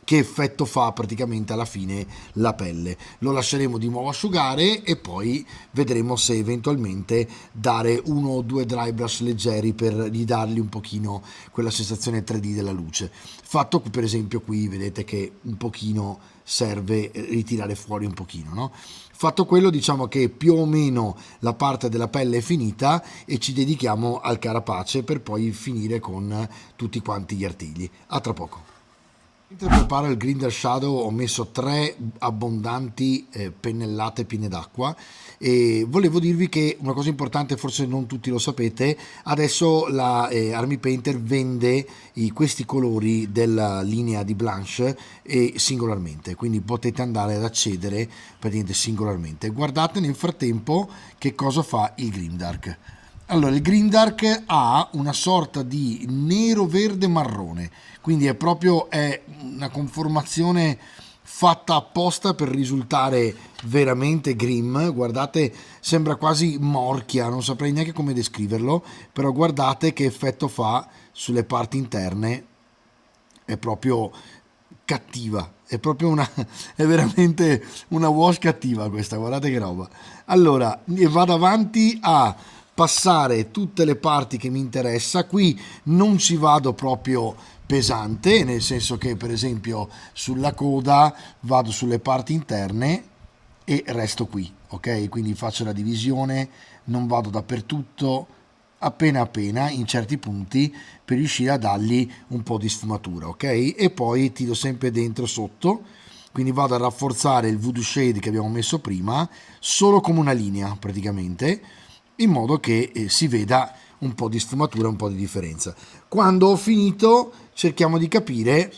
che effetto fa praticamente alla fine la pelle. Lo lasceremo di nuovo asciugare e poi vedremo se eventualmente dare uno o due dry brush leggeri per ridargli un pochino quella sensazione 3D della luce. Fatto per esempio qui vedete che un pochino serve ritirare fuori un pochino, no? Fatto quello, diciamo che più o meno la parte della pelle è finita e ci dedichiamo al carapace per poi finire con tutti quanti gli artigli. A tra poco. Mentre preparo il Grinder Shadow ho messo 3 abbondanti pennellate piene d'acqua e volevo dirvi che una cosa importante, forse non tutti lo sapete, adesso la Army Painter vende questi colori della linea di Blanche singolarmente, quindi potete andare ad accedere praticamente singolarmente. Guardate nel frattempo che cosa fa il Grimdark. Allora, il Grimdark ha una sorta di nero verde marrone, quindi è una conformazione fatta apposta per risultare veramente grim. Guardate, sembra quasi morchia, non saprei neanche come descriverlo, però guardate che effetto fa sulle parti interne, è proprio cattiva, è veramente una wash cattiva questa, guardate che roba. Allora, vado avanti a passare tutte le parti che mi interessa. Qui non ci vado proprio pesante, nel senso che per esempio sulla coda vado sulle parti interne e resto qui, ok? Quindi faccio la divisione, non vado dappertutto, appena appena in certi punti per riuscire a dargli un po' di sfumatura, ok? E poi tiro sempre dentro sotto, quindi vado a rafforzare il Voodoo Shade che abbiamo messo prima solo come una linea praticamente, in modo che si veda un po' di sfumatura, un po' di differenza. Quando ho finito cerchiamo di capire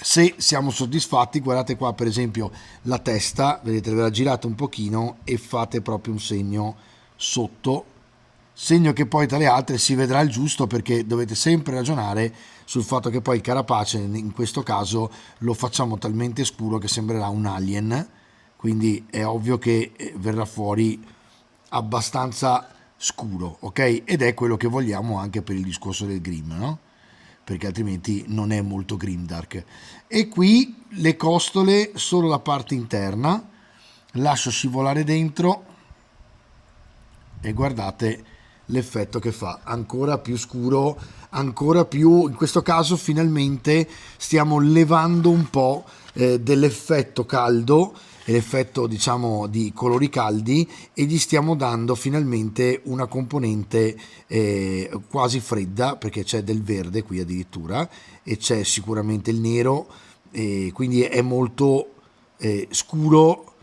se siamo soddisfatti. Guardate qua per esempio la testa, vedete, ve la girate un pochino e fate proprio un segno sotto, segno che poi tra le altre si vedrà il giusto, perché dovete sempre ragionare sul fatto che poi il carapace in questo caso lo facciamo talmente scuro che sembrerà un alien, quindi è ovvio che verrà fuori abbastanza scuro, ok? Ed è quello che vogliamo anche per il discorso del grim, no? Perché altrimenti non è molto grimdark. E qui le costole, solo la parte interna, lascio scivolare dentro e guardate l'effetto che fa, ancora più scuro, ancora più, in questo caso finalmente stiamo levando un po' dell'effetto caldo l'effetto diciamo di colori caldi e gli stiamo dando finalmente una componente quasi fredda, perché c'è del verde qui addirittura e c'è sicuramente il nero, quindi è molto scuro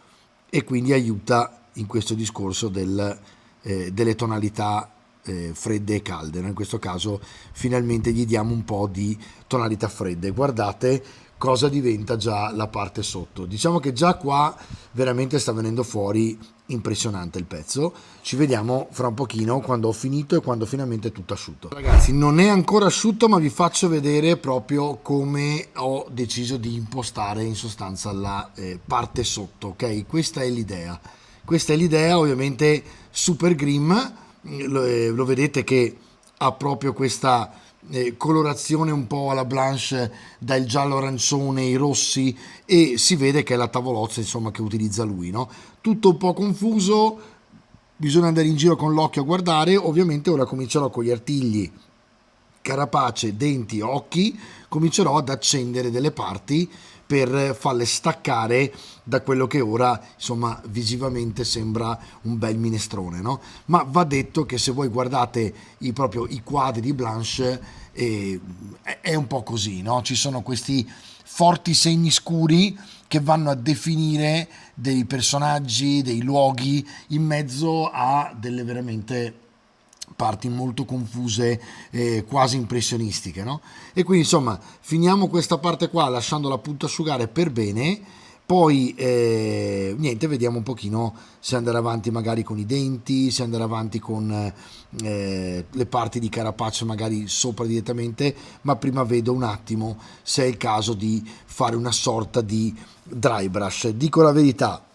e quindi aiuta in questo discorso delle tonalità fredde e calde, no? In questo caso finalmente gli diamo un po' di tonalità fredde. Guardate cosa diventa già la parte sotto. Diciamo che già qua veramente sta venendo fuori impressionante il pezzo. Ci vediamo fra un pochino quando ho finito e quando finalmente è tutto asciutto. Ragazzi, non è ancora asciutto, ma vi faccio vedere proprio come ho deciso di impostare in sostanza la parte sotto, ok? Questa è l'idea. Questa è l'idea, ovviamente super grim, lo vedete che ha proprio questa colorazione un po' alla Blanche, dal giallo arancione, i rossi, e si vede che è la tavolozza insomma che utilizza lui, no? Tutto un po' confuso, bisogna andare in giro con l'occhio a guardare. Ovviamente ora comincerò con gli artigli, carapace, denti, occhi, comincerò ad accendere delle parti per farle staccare da quello che ora insomma visivamente sembra un bel minestrone, no? Ma va detto che se voi guardate proprio i quadri di Blanche è un po' così, no? Ci sono questi forti segni scuri che vanno a definire dei personaggi, dei luoghi in mezzo a delle veramente parti molto confuse, quasi impressionistiche, no? E quindi insomma finiamo questa parte qua lasciandola appunto asciugare per bene, poi niente, vediamo un pochino se andare avanti magari con i denti, se andare avanti con le parti di carapace magari sopra direttamente, ma prima vedo un attimo se è il caso di fare una sorta di dry brush. Dico la verità,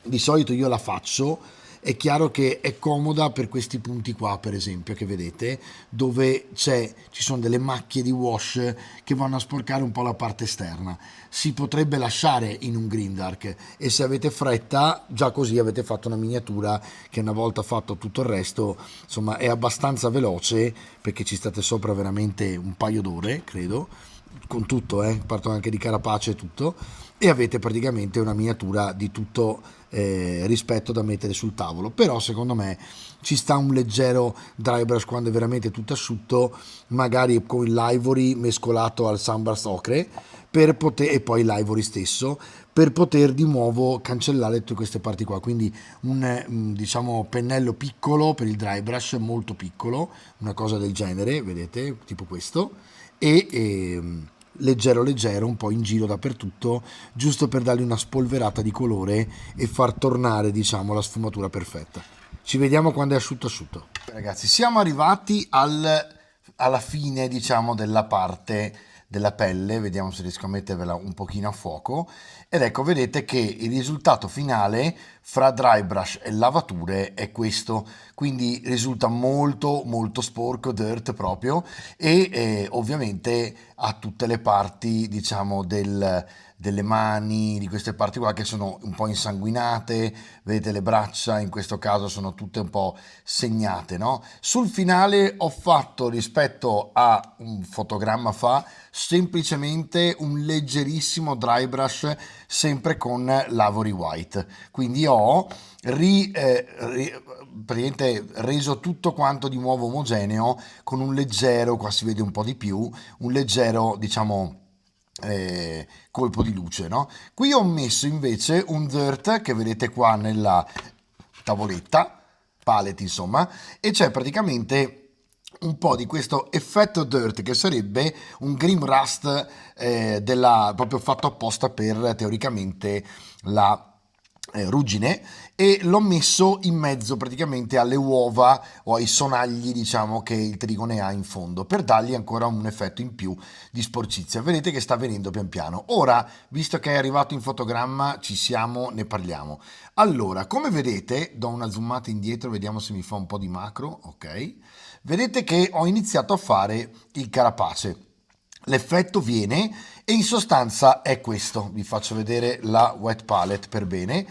di solito io la faccio, è chiaro che è comoda per questi punti qua, per esempio, che vedete, dove ci sono delle macchie di wash che vanno a sporcare un po' la parte esterna. Si potrebbe lasciare in un grimdark, e se avete fretta, già così avete fatto una miniatura che una volta fatto tutto il resto, insomma, è abbastanza veloce, perché ci state sopra veramente un paio d'ore, credo, con tutto, parto anche di carapace e tutto, e avete praticamente una miniatura di tutto rispetto da mettere sul tavolo. Però secondo me ci sta un leggero dry brush quando è veramente tutto asciutto, magari con l'ivory mescolato al sunburst ocre, e poi l'ivory stesso, per poter di nuovo cancellare tutte queste parti qua. Quindi un diciamo pennello piccolo per il dry brush, molto piccolo, una cosa del genere, vedete, tipo questo, e leggero leggero un po' in giro dappertutto, giusto per dargli una spolverata di colore e far tornare diciamo la sfumatura perfetta. Ci vediamo quando è asciutto asciutto. Ragazzi, siamo arrivati alla fine diciamo della parte della pelle, vediamo se riesco a mettervela un pochino a fuoco, ed ecco, vedete che il risultato finale fra dry brush e lavature è questo, quindi risulta molto molto sporco, dirt proprio, e ovviamente ha tutte le parti diciamo delle mani, di queste parti qua che sono un po' insanguinate, vedete le braccia in questo caso sono tutte un po' segnate, no? Sul finale ho fatto, rispetto a un fotogramma fa, semplicemente un leggerissimo dry brush, sempre con l'Ivory White, quindi ho praticamente reso tutto quanto di nuovo omogeneo, con un leggero, qua si vede un po' di più, un leggero diciamo colpo di luce, no? Qui ho messo invece un dirt che vedete qua nella tavoletta palette, insomma, e c'è praticamente un po' di questo effetto dirt che sarebbe un grim rust proprio fatto apposta per teoricamente la ruggine, e l'ho messo in mezzo praticamente alle uova o ai sonagli diciamo che il trigone ha in fondo, per dargli ancora un effetto in più di sporcizia. Vedete che sta venendo pian piano. Ora, visto che è arrivato in fotogramma, ci siamo, ne parliamo. Allora, come vedete, do una zoomata indietro, vediamo se mi fa un po' di macro, ok? Vedete che ho iniziato a fare il carapace. L'effetto viene, e in sostanza è questo. Vi faccio vedere la wet palette per bene.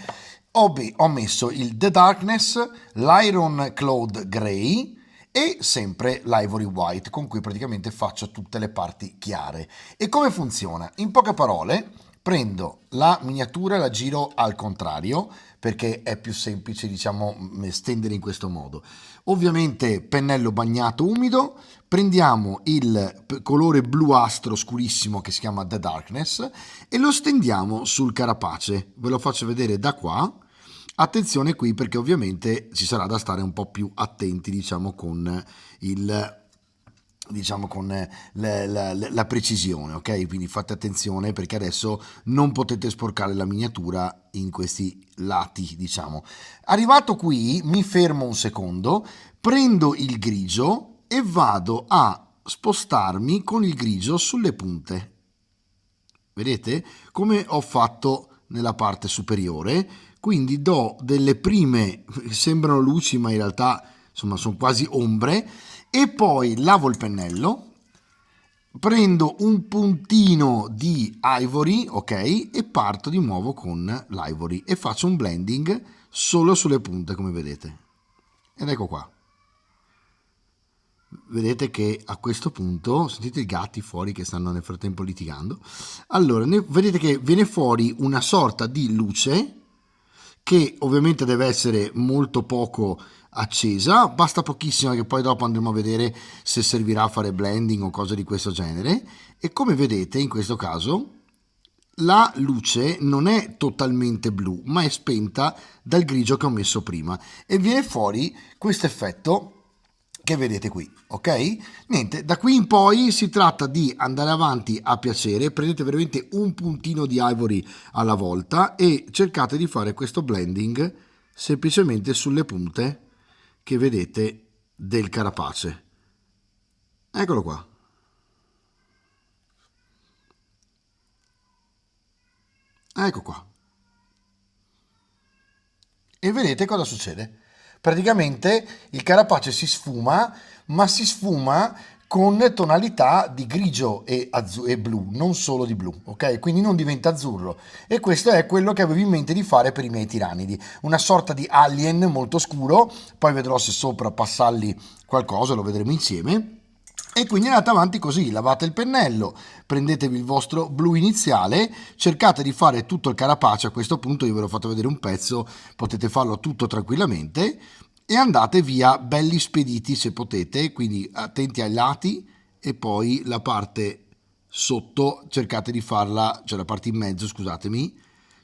Ho messo il The Darkness, l'Iron Cloud Grey e sempre l'Ivory White, con cui praticamente faccio tutte le parti chiare. E come funziona? In poche parole, prendo la miniatura e la giro al contrario perché è più semplice, diciamo, stendere in questo modo. Ovviamente pennello bagnato umido, prendiamo il colore bluastro scurissimo che si chiama The Darkness e lo stendiamo sul carapace. Ve lo faccio vedere da qua. Attenzione qui perché ovviamente ci sarà da stare un po' più attenti, diciamo, con il diciamo con la precisione, ok? Quindi fate attenzione perché adesso non potete sporcare la miniatura in questi lati, diciamo. Arrivato qui mi fermo un secondo, prendo il grigio e vado a spostarmi con il grigio sulle punte. Vedete come ho fatto nella parte superiore? Quindi do delle prime, sembrano luci ma in realtà insomma sono quasi ombre, e poi lavo il pennello, prendo un puntino di ivory, ok, e parto di nuovo con l'ivory e faccio un blending solo sulle punte, come vedete. Ed ecco qua. Vedete che a questo punto, sentite i gatti fuori che stanno nel frattempo litigando, allora vedete che viene fuori una sorta di luce che ovviamente deve essere molto poco accesa, basta pochissimo che poi dopo andremo a vedere se servirà a fare blending o cose di questo genere, e come vedete in questo caso la luce non è totalmente blu ma è spenta dal grigio che ho messo prima e viene fuori questo effetto che vedete qui, ok? Niente, da qui in poi si tratta di andare avanti a piacere, prendete veramente un puntino di ivory alla volta e cercate di fare questo blending semplicemente sulle punte che vedete del carapace. Eccolo qua. Ecco qua. E vedete cosa succede? Praticamente il carapace si sfuma, ma si sfuma con tonalità di grigio e blu, non solo di blu, ok? Quindi non diventa azzurro. E questo è quello che avevo in mente di fare per i miei tiranidi, una sorta di alien molto scuro, poi vedrò se sopra passargli qualcosa, lo vedremo insieme. E quindi andate avanti così, lavate il pennello, prendetevi il vostro blu iniziale, cercate di fare tutto il carapace, a questo punto io ve l'ho fatto vedere un pezzo, potete farlo tutto tranquillamente e andate via belli spediti se potete, quindi attenti ai lati e poi la parte sotto cercate di farla, cioè la parte in mezzo scusatemi,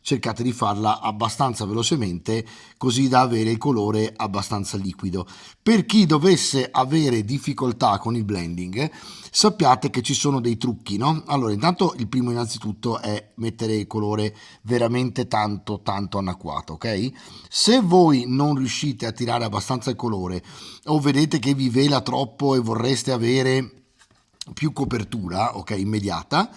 cercate di farla abbastanza velocemente così da avere il colore abbastanza liquido. Per chi dovesse avere difficoltà con il blending, sappiate che ci sono dei trucchi, no? Allora, intanto il primo innanzitutto è mettere il colore veramente tanto anacquato, ok? Se voi non riuscite a tirare abbastanza il colore o vedete che vi vela troppo e vorreste avere più copertura, ok, immediata,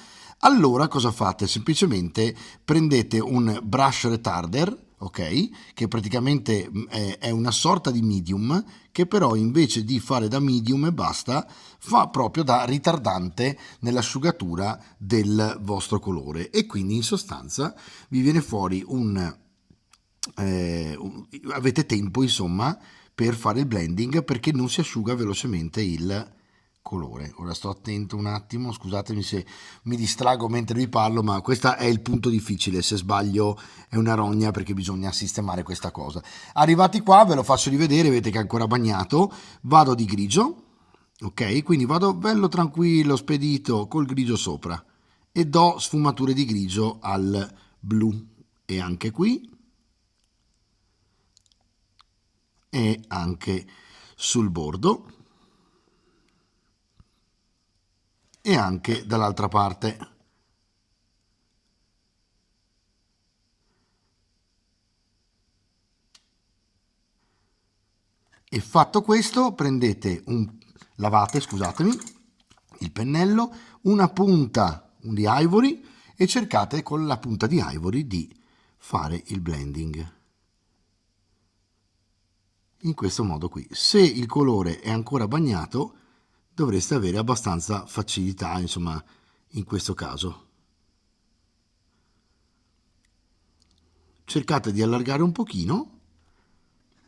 allora cosa fate? Semplicemente prendete un brush retarder, ok, che praticamente è una sorta di medium che però invece di fare da medium e basta fa proprio da ritardante nell'asciugatura del vostro colore e quindi in sostanza vi viene fuori avete tempo insomma per fare il blending perché non si asciuga velocemente il colore. Ora sto attento un attimo, scusatemi se mi distrago mentre vi parlo, ma questo è il punto difficile, se sbaglio è una rogna perché bisogna sistemare questa cosa. Arrivati qua ve lo faccio rivedere, vedete che è ancora bagnato, vado di grigio, ok? Quindi vado bello tranquillo, spedito, col grigio sopra e do sfumature di grigio al blu e anche qui e anche sul bordo e anche dall'altra parte. E fatto questo lavate, scusatemi, il pennello, una punta di ivory e cercate con la punta di ivory di fare il blending. In questo modo qui. Se il colore è ancora bagnato dovreste avere abbastanza facilità, insomma, in questo caso. Cercate di allargare un pochino,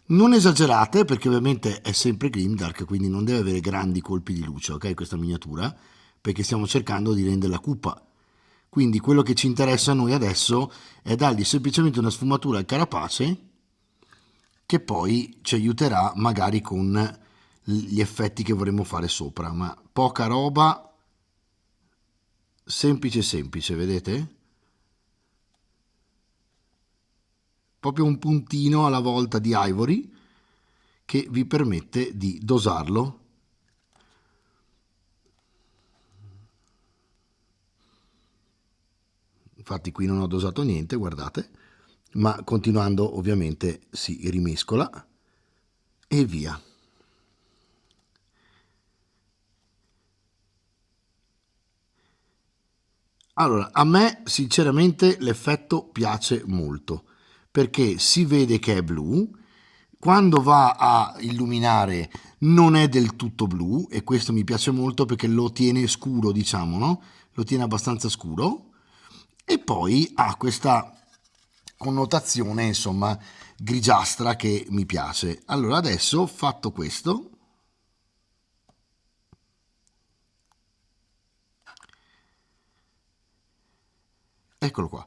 non esagerate perché ovviamente è sempre grimdark, quindi non deve avere grandi colpi di luce, ok, questa miniatura, perché stiamo cercando di renderla cupa. Quindi quello che ci interessa a noi adesso è dargli semplicemente una sfumatura al carapace che poi ci aiuterà magari con gli effetti che vorremmo fare sopra, ma poca roba, semplice semplice, vedete? Proprio un puntino alla volta di Ivory che vi permette di dosarlo. Infatti qui non ho dosato niente, guardate, ma continuando ovviamente si rimescola e via. Allora, a me sinceramente l'effetto piace molto perché si vede che è blu, quando va a illuminare non è del tutto blu e questo mi piace molto perché lo tiene scuro, diciamo, no? Lo tiene abbastanza scuro e poi ha questa connotazione, insomma, grigiastra che mi piace. Allora, adesso fatto questo, eccolo qua.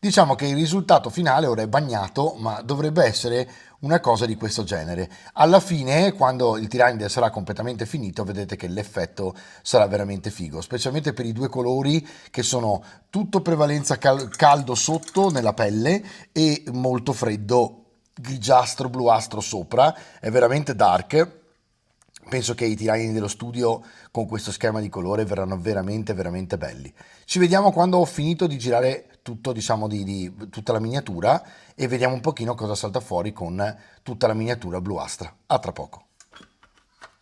Diciamo che il risultato finale ora è bagnato, ma dovrebbe essere una cosa di questo genere. Alla fine, quando il Tyrannide sarà completamente finito, vedete che l'effetto sarà veramente figo, specialmente per i due colori che sono tutto prevalenza caldo sotto nella pelle e molto freddo grigiastro bluastro sopra. È veramente dark. Penso che i tirani dello studio con questo schema di colore verranno veramente veramente belli. Ci vediamo quando ho finito di girare tutto, diciamo, di tutta la miniatura e vediamo un pochino cosa salta fuori con tutta la miniatura bluastra. A tra poco.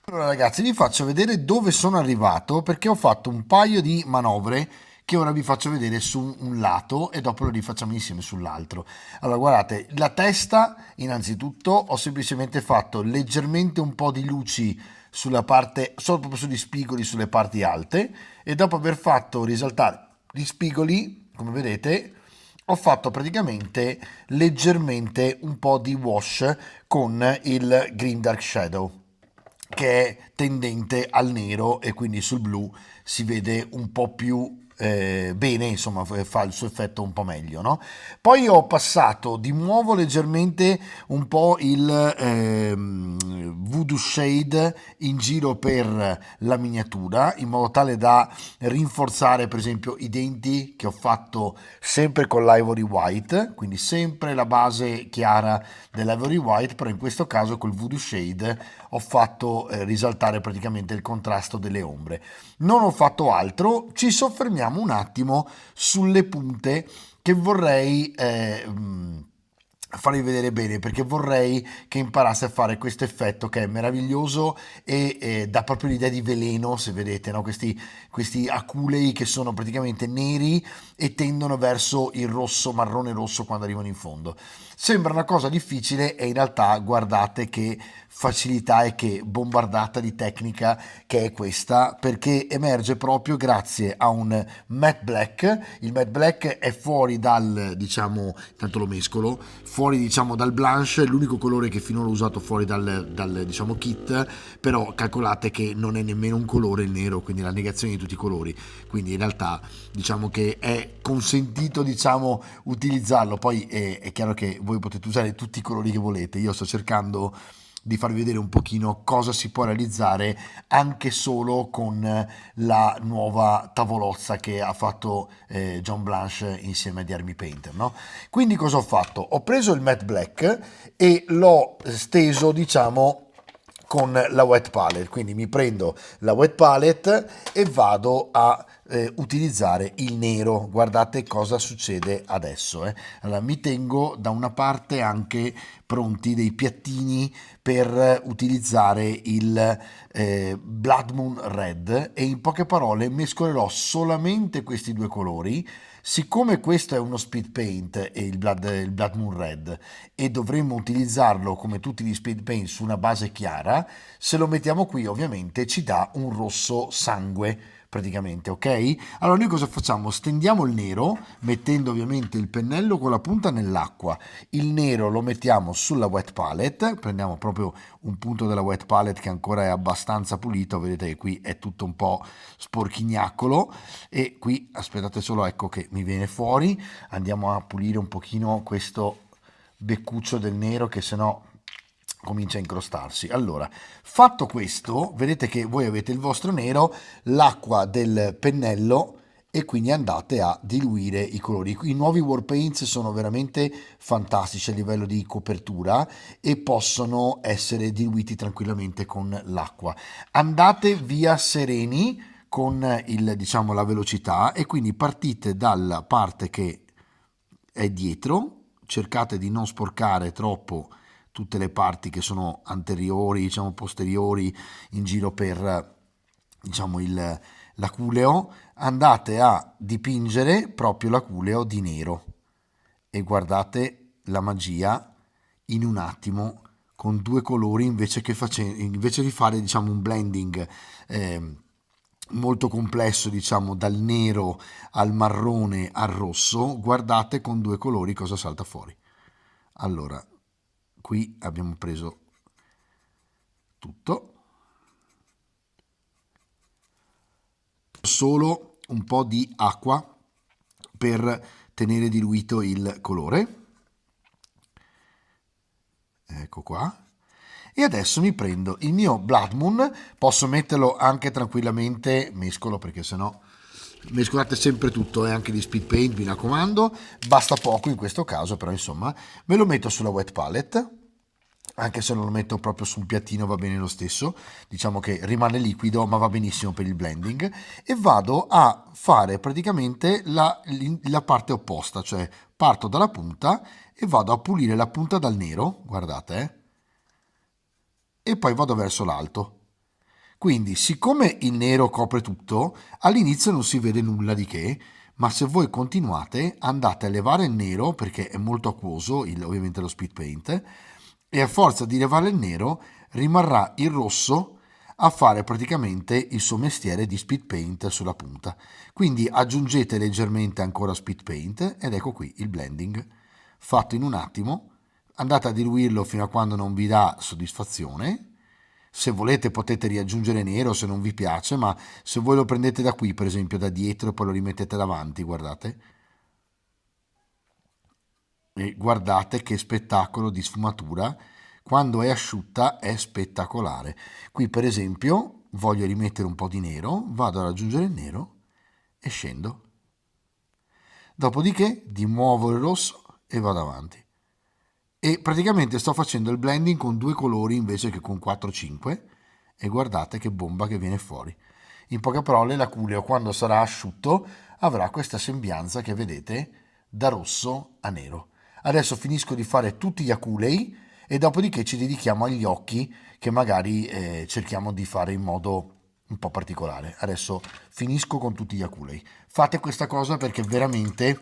Allora ragazzi, vi faccio vedere dove sono arrivato perché ho fatto un paio di manovre che ora vi faccio vedere su un lato e dopo lo rifacciamo insieme sull'altro. Allora guardate, la testa innanzitutto ho semplicemente fatto leggermente un po' di luci sulla parte, solo proprio sugli spigoli sulle parti alte e dopo aver fatto risaltare gli spigoli, come vedete, ho fatto praticamente leggermente un po' di wash con il Green Dark Shadow che è tendente al nero e quindi sul blu si vede un po' più bene, insomma fa il suo effetto un po' meglio, no? Poi ho passato di nuovo leggermente un po' il Voodoo Shade in giro per la miniatura in modo tale da rinforzare per esempio i denti che ho fatto sempre con l'Ivory White, quindi sempre la base chiara dell'Ivory White, però in questo caso col Voodoo Shade ho fatto risaltare praticamente il contrasto delle ombre. Non ho fatto altro, ci soffermiamo un attimo sulle punte che vorrei farvi vedere bene perché vorrei che imparasse a fare questo effetto che è meraviglioso e dà proprio l'idea di veleno, se vedete, no? Questi aculei che sono praticamente neri e tendono verso il rosso, marrone rosso quando arrivano in fondo. Sembra una cosa difficile e in realtà guardate che facilità e che bombardata di tecnica che è questa, perché emerge proprio grazie a un matte black. Il matte black è fuori dal, diciamo, tanto lo mescolo, fuori diciamo dal blanche, è l'unico colore che finora ho usato fuori dal diciamo kit, però calcolate che non è nemmeno un colore il nero, quindi la negazione di tutti i colori, quindi in realtà diciamo che è consentito diciamo utilizzarlo, poi è chiaro che voi potete usare tutti i colori che volete, io sto cercando di farvi vedere un pochino cosa si può realizzare anche solo con la nuova tavolozza che ha fatto John Blanche insieme agli Army Painter, no? Quindi cosa ho fatto? Ho preso il matte black e l'ho steso diciamo con la wet palette, quindi mi prendo la wet palette e vado a utilizzare il nero. Guardate cosa succede adesso. Allora, mi tengo da una parte anche pronti dei piattini per utilizzare il Blood Moon Red e in poche parole mescolerò solamente questi due colori. Siccome questo è uno speed paint e il Blood Moon Red e dovremmo utilizzarlo come tutti gli speed paint su una base chiara, se lo mettiamo qui ovviamente ci dà un rosso sangue praticamente, ok? Allora noi cosa facciamo? Stendiamo il nero mettendo ovviamente il pennello con la punta nell'acqua, il nero lo mettiamo sulla wet palette, prendiamo proprio un punto della wet palette che ancora è abbastanza pulito, vedete che qui è tutto un po' sporchignaccolo e qui aspettate solo, ecco che mi viene fuori, andiamo a pulire un pochino questo beccuccio del nero che sennò comincia a incrostarsi. Allora, fatto questo, vedete che voi avete il vostro nero, l'acqua del pennello e quindi andate a diluire i colori. I nuovi Warpaints sono veramente fantastici a livello di copertura e possono essere diluiti tranquillamente con l'acqua. Andate via sereni con diciamo, la velocità e quindi partite dalla parte che è dietro, cercate di non sporcare troppo tutte le parti che sono anteriori, diciamo posteriori in giro per diciamo l'aculeo, andate a dipingere proprio l'aculeo di nero e guardate la magia in un attimo con due colori invece di fare diciamo un blending molto complesso, diciamo dal nero al marrone al rosso, guardate con due colori cosa salta fuori. Allora, qui abbiamo preso tutto, solo un po' di acqua per tenere diluito il colore, ecco qua. E adesso mi prendo il mio Blood Moon, posso metterlo anche tranquillamente, mescolo perché sennò mescolate sempre tutto e anche di speed paint, mi raccomando, basta poco in questo caso, però insomma me lo metto sulla wet palette, anche se non lo metto proprio su un piattino va bene lo stesso, diciamo che rimane liquido ma va benissimo per il blending, e vado a fare praticamente la parte opposta, cioè parto dalla punta e vado a pulire la punta dal nero, guardate, e poi vado verso l'alto. Quindi, siccome il nero copre tutto, all'inizio non si vede nulla di che, ma se voi continuate andate a levare il nero, perché è molto acquoso, ovviamente lo speed paint, e a forza di levare il nero rimarrà il rosso a fare praticamente il suo mestiere di speed paint sulla punta. Quindi aggiungete leggermente ancora speed paint ed ecco qui il blending fatto in un attimo. Andate a diluirlo fino a quando non vi dà soddisfazione. Se volete potete riaggiungere nero se non vi piace, ma se voi lo prendete da qui, per esempio da dietro, e poi lo rimettete davanti, guardate. E guardate che spettacolo di sfumatura. Quando è asciutta è spettacolare. Qui per esempio voglio rimettere un po' di nero, vado ad aggiungere il nero e scendo. Dopodiché dimuovo il rosso e vado avanti. E praticamente sto facendo il blending con due colori invece che con 4-5 e guardate che bomba che viene fuori. In poche parole l'aculeo quando sarà asciutto avrà questa sembianza che vedete da rosso a nero. Adesso finisco di fare tutti gli aculei e dopodiché ci dedichiamo agli occhi che magari cerchiamo di fare in modo un po' particolare. Adesso finisco con tutti gli aculei. Fate questa cosa perché veramente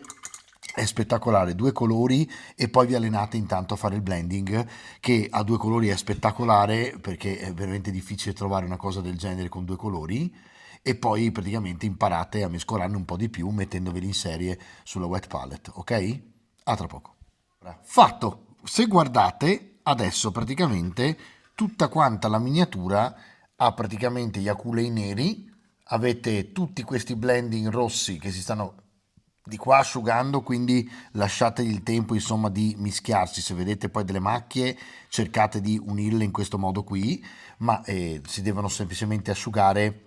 è spettacolare, due colori e poi vi allenate intanto a fare il blending che a due colori è spettacolare perché è veramente difficile trovare una cosa del genere con due colori e poi praticamente imparate a mescolarne un po' di più mettendoveli in serie sulla wet palette, ok? A tra poco. Fatto, se guardate adesso praticamente tutta quanta la miniatura ha praticamente gli aculei neri, avete tutti questi blending rossi che si stanno di qua asciugando, quindi lasciategli il tempo insomma di mischiarsi. Se vedete poi delle macchie cercate di unirle in questo modo qui, ma si devono semplicemente asciugare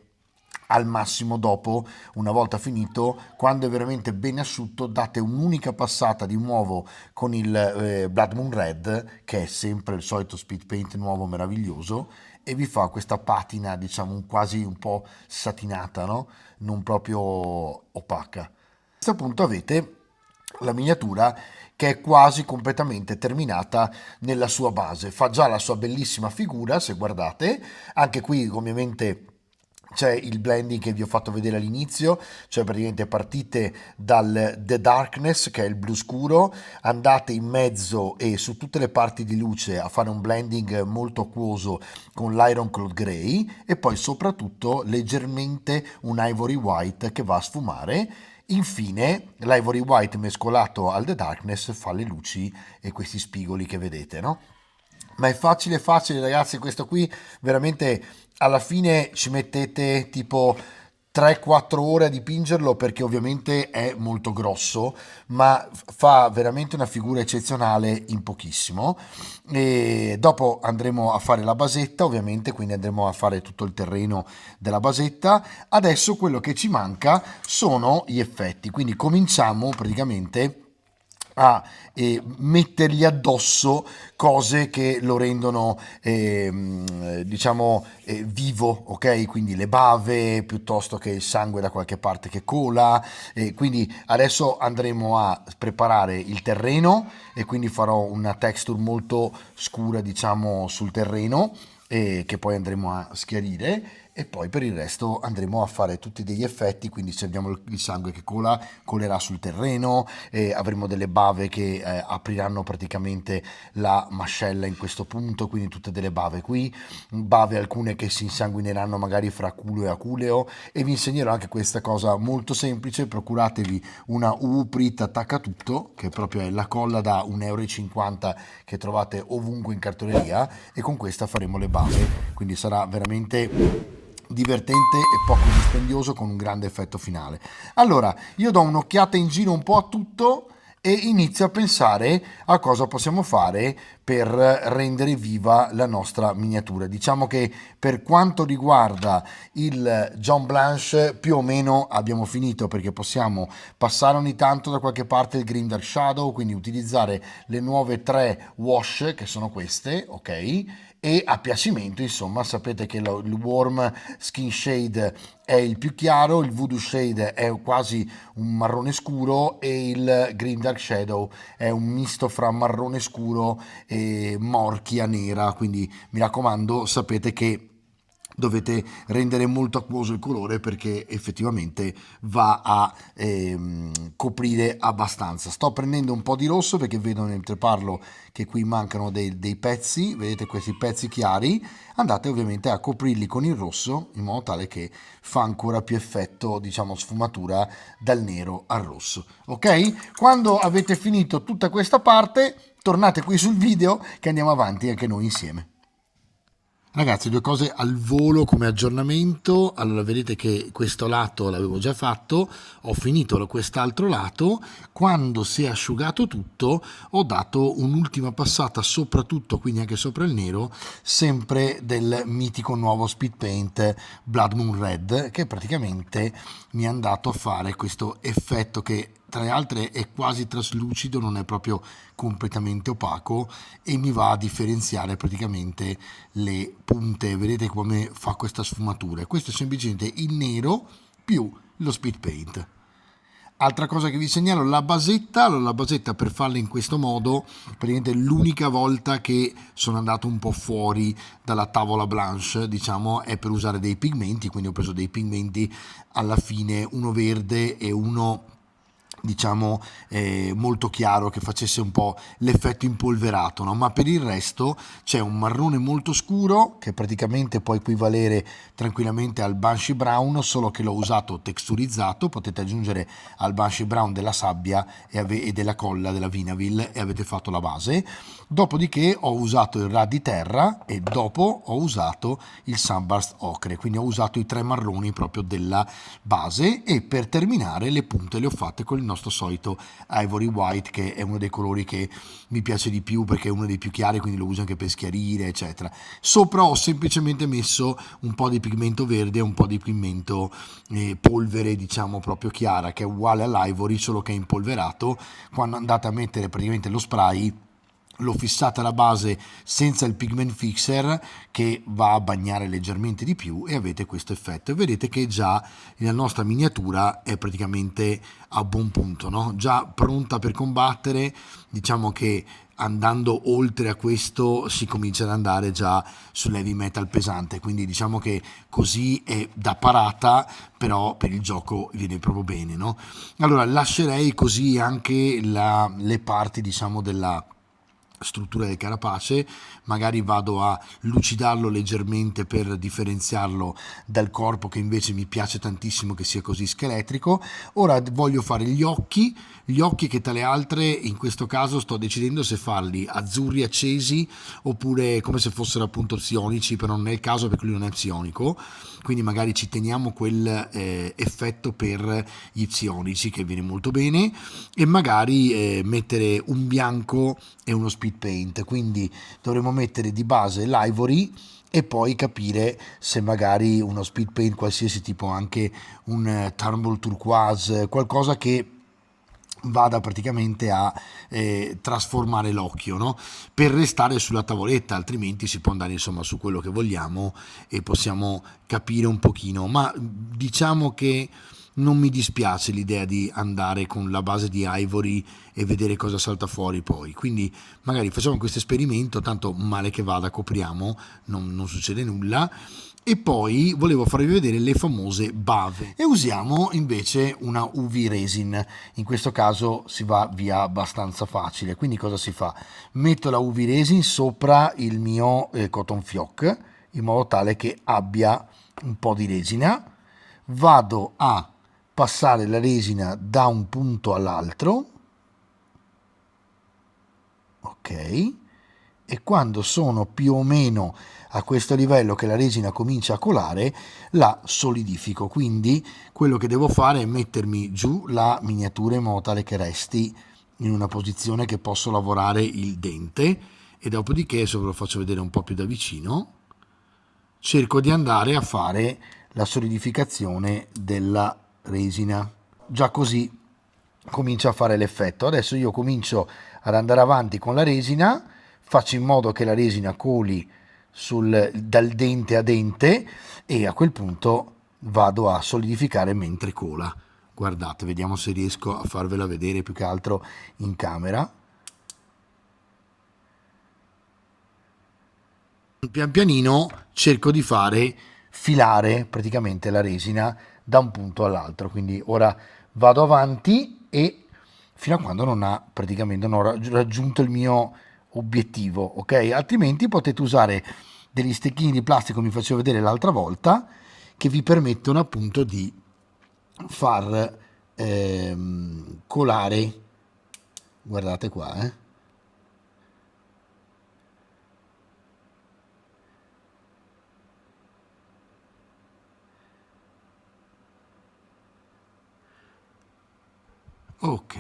al massimo dopo, una volta finito. Quando è veramente ben asciutto date un'unica passata di nuovo con il Blood Moon Red, che è sempre il solito speed paint nuovo meraviglioso, e vi fa questa patina diciamo quasi un po' satinata, no? Non proprio opaca. A questo punto avete la miniatura che è quasi completamente terminata nella sua base, fa già la sua bellissima figura se guardate, anche qui ovviamente c'è il blending che vi ho fatto vedere all'inizio, cioè praticamente partite dal The Darkness, che è il blu scuro, andate in mezzo e su tutte le parti di luce a fare un blending molto acquoso con l'Iron Cloud Grey e poi soprattutto leggermente un Ivory White che va a sfumare. Infine, l'Ivory White mescolato al The Darkness fa le luci e questi spigoli che vedete, no? Ma è facile, facile, ragazzi, questo qui veramente alla fine ci mettete tipo 3-4 ore a dipingerlo perché ovviamente è molto grosso, ma fa veramente una figura eccezionale in pochissimo. E dopo andremo a fare la basetta, ovviamente, quindi andremo a fare tutto il terreno della basetta. Adesso quello che ci manca sono gli effetti, quindi cominciamo praticamente a mettergli addosso cose che lo rendono diciamo vivo, ok? Quindi le bave piuttosto che il sangue da qualche parte che cola. Quindi adesso andremo a preparare il terreno e quindi farò una texture molto scura diciamo sul terreno che poi andremo a schiarire e poi per il resto andremo a fare tutti degli effetti, quindi se abbiamo il sangue che cola, colerà sul terreno, avremo delle bave che apriranno praticamente la mascella in questo punto, quindi tutte delle bave qui, bave alcune che si insanguineranno magari fra culeo e aculeo e vi insegnerò anche questa cosa molto semplice, procuratevi una UV-Prit attacca tutto, che proprio è la colla da 1,50 € che trovate ovunque in cartoleria e con questa faremo le bave, quindi sarà veramente divertente e poco dispendioso con un grande effetto finale. Allora, io do un'occhiata in giro un po' a tutto e inizio a pensare a cosa possiamo fare per rendere viva la nostra miniatura. Diciamo che per quanto riguarda il John Blanche più o meno abbiamo finito perché possiamo passare ogni tanto da qualche parte il Green Dark Shadow, quindi utilizzare le nuove 3 wash che sono queste, ok? E a piacimento, insomma, sapete che il Warm Skin Shade è il più chiaro, il Voodoo Shade è quasi un marrone scuro e il Green Dark Shadow è un misto fra marrone scuro e morchia nera, quindi mi raccomando, sapete che dovete rendere molto acquoso il colore perché effettivamente va a coprire abbastanza. Sto prendendo un po' di rosso perché vedo mentre parlo che qui mancano dei pezzi, vedete questi pezzi chiari, andate ovviamente a coprirli con il rosso in modo tale che fa ancora più effetto, diciamo, sfumatura dal nero al rosso. Ok? Quando avete finito tutta questa parte, tornate qui sul video che andiamo avanti anche noi insieme. Ragazzi, due cose al volo come aggiornamento. Allora, vedete che questo lato l'avevo già fatto, ho finito quest'altro lato. Quando si è asciugato tutto, ho dato un'ultima passata sopra tutto, quindi anche sopra il nero, sempre del mitico nuovo Speed Paint Blood Moon Red, che praticamente mi è andato a fare questo effetto che tra le altre è quasi traslucido, non è proprio completamente opaco e mi va a differenziare praticamente le punte. Vedete come fa questa sfumatura? Questo è semplicemente il nero più lo speed paint. Altra cosa che vi segnalo, la basetta. Allora, la basetta per farla in questo modo, praticamente l'unica volta che sono andato un po' fuori dalla tavola blanche, diciamo, è per usare dei pigmenti, quindi ho preso dei pigmenti alla fine, uno verde e uno diciamo molto chiaro che facesse un po' l'effetto impolverato, no? Ma per il resto c'è un marrone molto scuro che praticamente può equivalere tranquillamente al Banshee Brown, solo che l'ho usato texturizzato. Potete aggiungere al Banshee Brown della sabbia e della colla della Vinaville e avete fatto la base. Dopodiché ho usato il Rad di Terra e dopo ho usato il Sunburst Ocre, quindi ho usato i 3 marroni proprio della base e per terminare le punte le ho fatte con il nostro solito Ivory White, che è uno dei colori che mi piace di più perché è uno dei più chiari, quindi lo uso anche per schiarire eccetera. Sopra ho semplicemente messo un po' di pigmento verde e un po' di pigmento polvere, diciamo proprio chiara, che è uguale all'Ivory solo che è impolverato. Quando andate a mettere praticamente lo spray lo fissate alla base senza il pigment fixer che va a bagnare leggermente di più e avete questo effetto e vedete che già la nostra miniatura è praticamente a buon punto, no? Già pronta per combattere. Diciamo che andando oltre a questo si comincia ad andare già sull'heavy metal pesante, quindi diciamo che così è da parata, però per il gioco viene proprio bene, no? Allora lascerei così anche le parti, diciamo, della struttura del carapace, magari vado a lucidarlo leggermente per differenziarlo dal corpo che invece mi piace tantissimo che sia così scheletrico. Ora voglio fare gli occhi che tra le altre in questo caso sto decidendo se farli azzurri accesi oppure come se fossero appunto psionici, però non è il caso perché lui non è psionico, quindi magari ci teniamo quel effetto per gli psionici che viene molto bene, e magari mettere un bianco e uno speed paint, quindi dovremo mettere di base l'ivory e poi capire se magari uno speed paint qualsiasi tipo, anche un turnbull turquoise, qualcosa che vada praticamente a trasformare l'occhio, no? Per restare sulla tavoletta, altrimenti si può andare insomma su quello che vogliamo e possiamo capire un pochino, ma diciamo che non mi dispiace l'idea di andare con la base di Ivory e vedere cosa salta fuori poi, quindi magari facciamo questo esperimento, tanto male che vada copriamo, non succede nulla. E poi volevo farvi vedere le famose bave e usiamo invece una UV resin, in questo caso si va via abbastanza facile, quindi cosa si fa? Metto la UV resin sopra il mio cotton fioc in modo tale che abbia un po' di resina, vado a passare la resina da un punto all'altro, ok, e quando sono più o meno a questo livello che la resina comincia a colare la solidifico, quindi quello che devo fare è mettermi giù la miniatura in modo tale che resti in una posizione che posso lavorare il dente, e dopodiché, se ve lo faccio vedere un po' più da vicino, cerco di andare a fare la solidificazione della resina, già così comincia a fare l'effetto. Adesso io comincio ad andare avanti con la resina, faccio in modo che la resina coli dal dente a dente e a quel punto vado a solidificare mentre cola. Guardate, vediamo se riesco a farvela vedere più che altro in camera. Pian pianino cerco di fare filare praticamente la resina da un punto all'altro, quindi ora vado avanti e fino a quando praticamente non ho raggiunto il mio obiettivo, ok? Altrimenti potete usare degli stecchini di plastica, come vi facevo vedere l'altra volta, che vi permettono appunto di far colare, guardate qua, ok,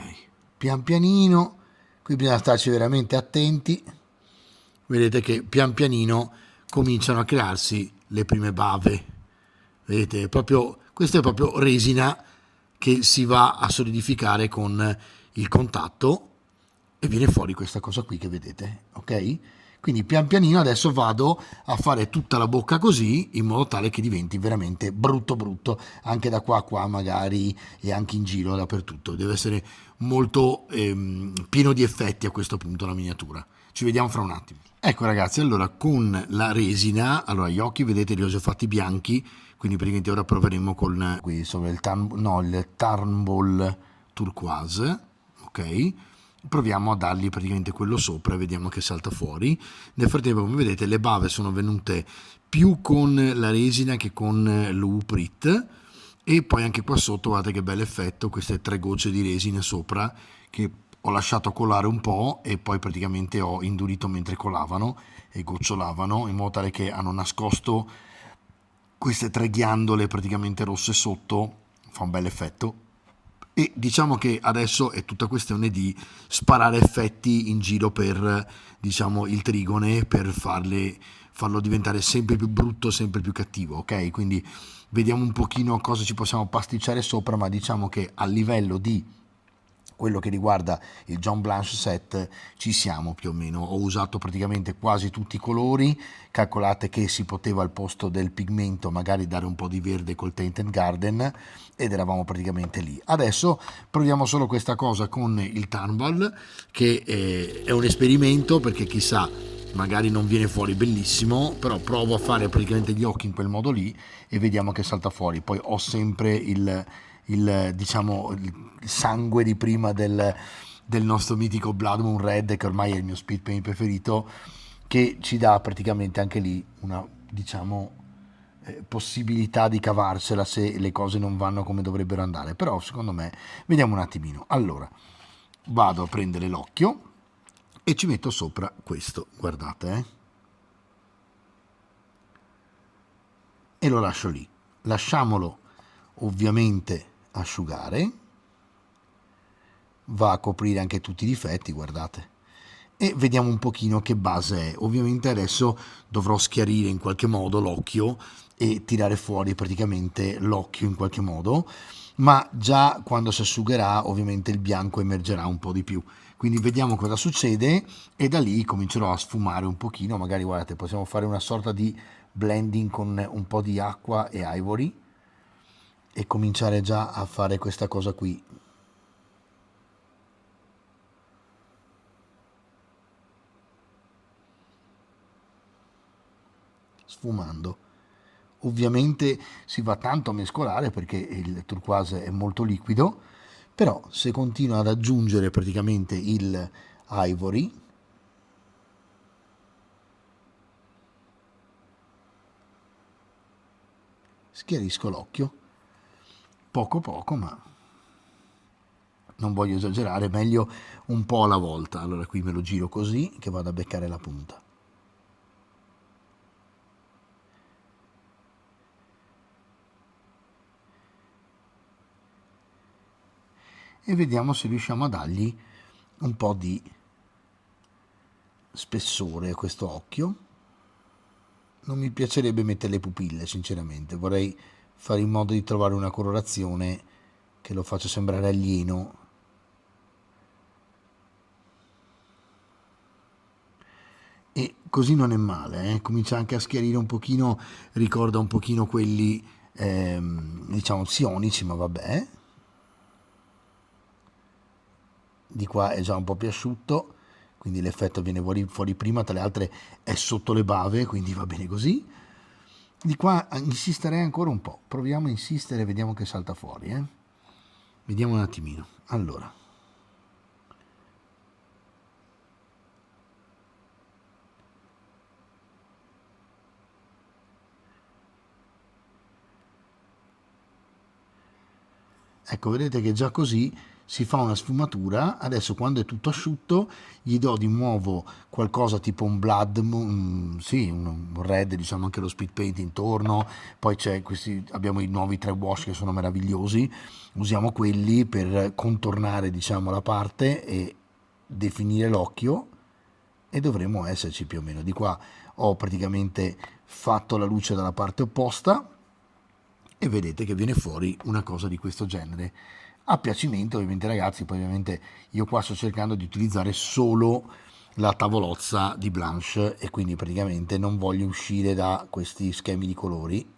pian pianino, qui bisogna starci veramente attenti, vedete che pian pianino cominciano a crearsi le prime bave, vedete, questa è proprio resina che si va a solidificare con il contatto e viene fuori questa cosa qui che vedete, ok? Quindi pian pianino adesso vado a fare tutta la bocca così, in modo tale che diventi veramente brutto brutto, anche da qua a qua magari, e anche in giro dappertutto. Deve essere molto pieno di effetti a questo punto la miniatura. Ci vediamo fra un attimo. Ecco ragazzi, allora con la resina, allora gli occhi vedete li ho già fatti bianchi, quindi praticamente ora proveremo con qui insomma il Turnbull turquoise, ok? Proviamo a dargli praticamente quello sopra e vediamo che salta fuori. Nel frattempo, come vedete, le bave sono venute più con la resina che con l'UV-Prit, e poi anche qua sotto guardate che bel effetto, queste 3 gocce di resina sopra che ho lasciato colare un po' e poi praticamente ho indurito mentre colavano e gocciolavano, in modo tale che hanno nascosto queste 3 ghiandole praticamente rosse sotto. Fa un bel effetto. E diciamo che adesso è tutta questione di sparare effetti in giro per, diciamo, il trigone, per farlo diventare sempre più brutto, sempre più cattivo, ok? Quindi vediamo un pochino cosa ci possiamo pasticciare sopra, ma diciamo che a livello di quello che riguarda il John Blanche set ci siamo più o meno. Ho usato praticamente quasi tutti i colori, calcolate che si poteva al posto del pigmento magari dare un po' di verde col Tainted Garden ed eravamo praticamente lì. Adesso proviamo solo questa cosa con il Turnbull, che è un esperimento, perché chissà, magari non viene fuori bellissimo, però provo a fare praticamente gli occhi in quel modo lì e vediamo che salta fuori. Poi ho sempre diciamo, il sangue di prima del nostro mitico Blood Moon Red, che ormai è il mio speed paint preferito, che ci dà praticamente anche lì una, diciamo, possibilità di cavarcela se le cose non vanno come dovrebbero andare. Però secondo me, vediamo un attimino. Allora, vado a prendere l'occhio e ci metto sopra questo, guardate, e lo lascio lì. Lasciamolo ovviamente asciugare, va a coprire anche tutti i difetti, guardate, e vediamo un pochino che base è. Ovviamente adesso dovrò schiarire in qualche modo l'occhio e tirare fuori praticamente l'occhio in qualche modo, ma già quando si asciugherà ovviamente il bianco emergerà un po' di più. Quindi vediamo cosa succede e da lì comincerò a sfumare un pochino. Magari guardate, possiamo fare una sorta di blending con un po' di acqua e ivory e cominciare già a fare questa cosa qui. Sfumando. Ovviamente si va tanto a mescolare perché il turquoise è molto liquido, però se continua ad aggiungere praticamente il ivory, schiarisco l'occhio, poco poco, ma non voglio esagerare, meglio un po' alla volta. Allora qui me lo giro così che vado a beccare la punta. E vediamo se riusciamo a dargli un po' di spessore a questo occhio. Non mi piacerebbe mettere le pupille, sinceramente, vorrei fare in modo di trovare una colorazione che lo faccia sembrare alieno. E così non è male, comincia anche a schiarire un pochino, ricorda un pochino quelli diciamo psionici, ma vabbè. Di qua è già un po' più asciutto, quindi l'effetto viene fuori prima, tra le altre è sotto le bave, quindi va bene così. Di qua insisterei ancora un po', proviamo a insistere, vediamo che salta fuori, vediamo un attimino. Allora, ecco, vedete che già così si fa una sfumatura. Adesso quando è tutto asciutto gli do di nuovo qualcosa tipo un blood, sì, un red, diciamo anche lo speed paint intorno. Poi abbiamo i nuovi 3 wash che sono meravigliosi, usiamo quelli per contornare, diciamo, la parte e definire l'occhio, e dovremmo esserci più o meno. Di qua ho praticamente fatto la luce dalla parte opposta e vedete che viene fuori una cosa di questo genere a piacimento, ovviamente, ragazzi. Poi ovviamente io qua sto cercando di utilizzare solo la tavolozza di Blanche e quindi praticamente non voglio uscire da questi schemi di colori.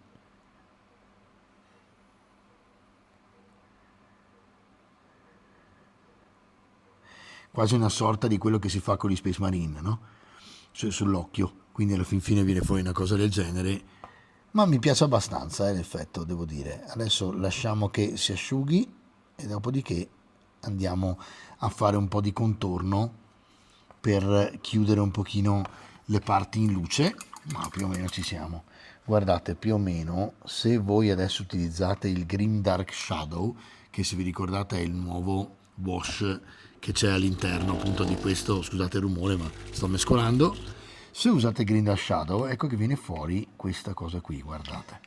Quasi una sorta di quello che si fa con gli Space Marine, no? Sull'occhio, quindi alla fin fine viene fuori una cosa del genere, ma mi piace abbastanza l'effetto, devo dire. Adesso lasciamo che si asciughi e dopodiché andiamo a fare un po' di contorno per chiudere un pochino le parti in luce, ma più o meno ci siamo. Guardate, più o meno, se voi adesso utilizzate il Grim Dark Shadow, che se vi ricordate è il nuovo wash che c'è all'interno appunto di questo, scusate il rumore ma sto mescolando, se usate Green Dark Shadow ecco che viene fuori questa cosa qui, guardate,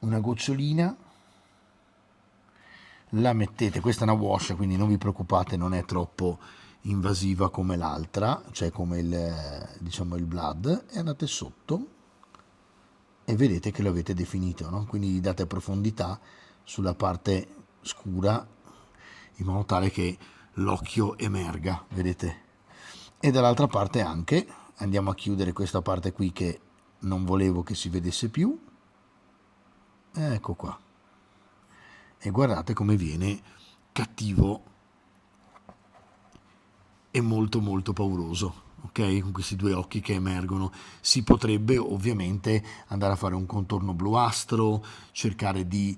una gocciolina, la mettete, questa è una wash quindi non vi preoccupate, non è troppo invasiva come l'altra, cioè come diciamo il blood, e andate sotto e vedete che lo avete definito, no? Quindi gli date profondità sulla parte scura in modo tale che l'occhio emerga, vedete? E dall'altra parte anche, andiamo a chiudere questa parte qui che non volevo che si vedesse più, ecco qua, e guardate come viene cattivo e molto molto pauroso, ok? Con questi due occhi che emergono. Si potrebbe ovviamente andare a fare un contorno bluastro, cercare di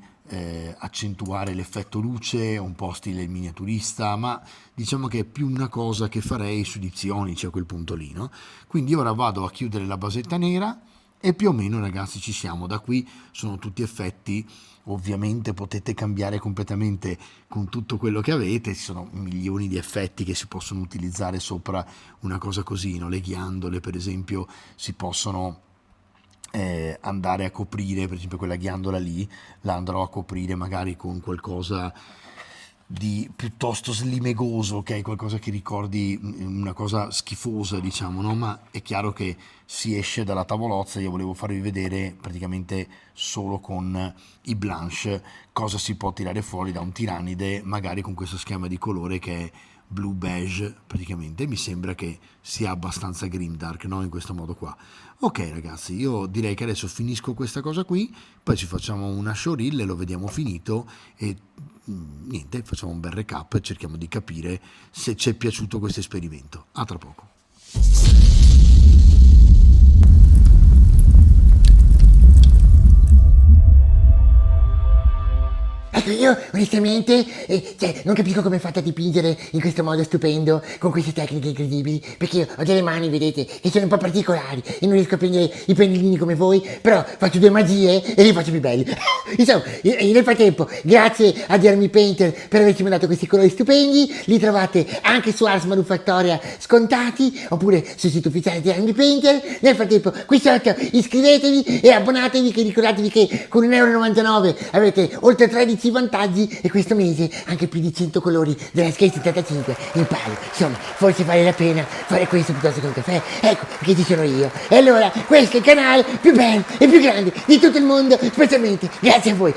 accentuare l'effetto luce, un po' stile il miniaturista, ma diciamo che è più una cosa che farei su di Zionici a quel punto lì, no? Quindi ora vado a chiudere la basetta nera e più o meno, ragazzi, ci siamo. Da qui sono tutti effetti, ovviamente potete cambiare completamente con tutto quello che avete, ci sono milioni di effetti che si possono utilizzare sopra una cosa così, no? Le ghiandole per esempio si possono andare a coprire, per esempio quella ghiandola lì la andrò a coprire magari con qualcosa di piuttosto slimegoso, ok? Qualcosa che ricordi una cosa schifosa, diciamo, no? Ma è chiaro che si esce dalla tavolozza. Io volevo farvi vedere praticamente solo con i blanche cosa si può tirare fuori da un tirannide, magari con questo schema di colore che è blu beige praticamente. Mi sembra che sia abbastanza grimdark, no? In questo modo qua. Ok ragazzi, io direi che adesso finisco questa cosa qui, poi ci facciamo una showreel e lo vediamo finito e niente, facciamo un bel recap e cerchiamo di capire se ci è piaciuto questo esperimento. A tra poco. Ecco, io onestamente non capisco come è fatta a dipingere in questo modo stupendo, con queste tecniche incredibili, perché io ho delle mani, vedete, che sono un po' particolari e non riesco a prendere i pennellini come voi, però faccio due magie e li faccio più belli. Insomma, nel frattempo, grazie a The Army Painter per averci mandato questi colori stupendi, li trovate anche su Ars Manufactoria scontati, oppure sul sito ufficiale di The Army Painter. Nel frattempo, qui sotto iscrivetevi e abbonatevi, che ricordatevi che con 1,99 € avete oltre 13 vantaggi e questo mese anche più di 100 colori della Skate 75 in palio. Insomma, forse vale la pena fare questo piuttosto che un caffè. Ecco che ci sono io. E allora, questo è il canale più bello e più grande di tutto il mondo, specialmente grazie a voi.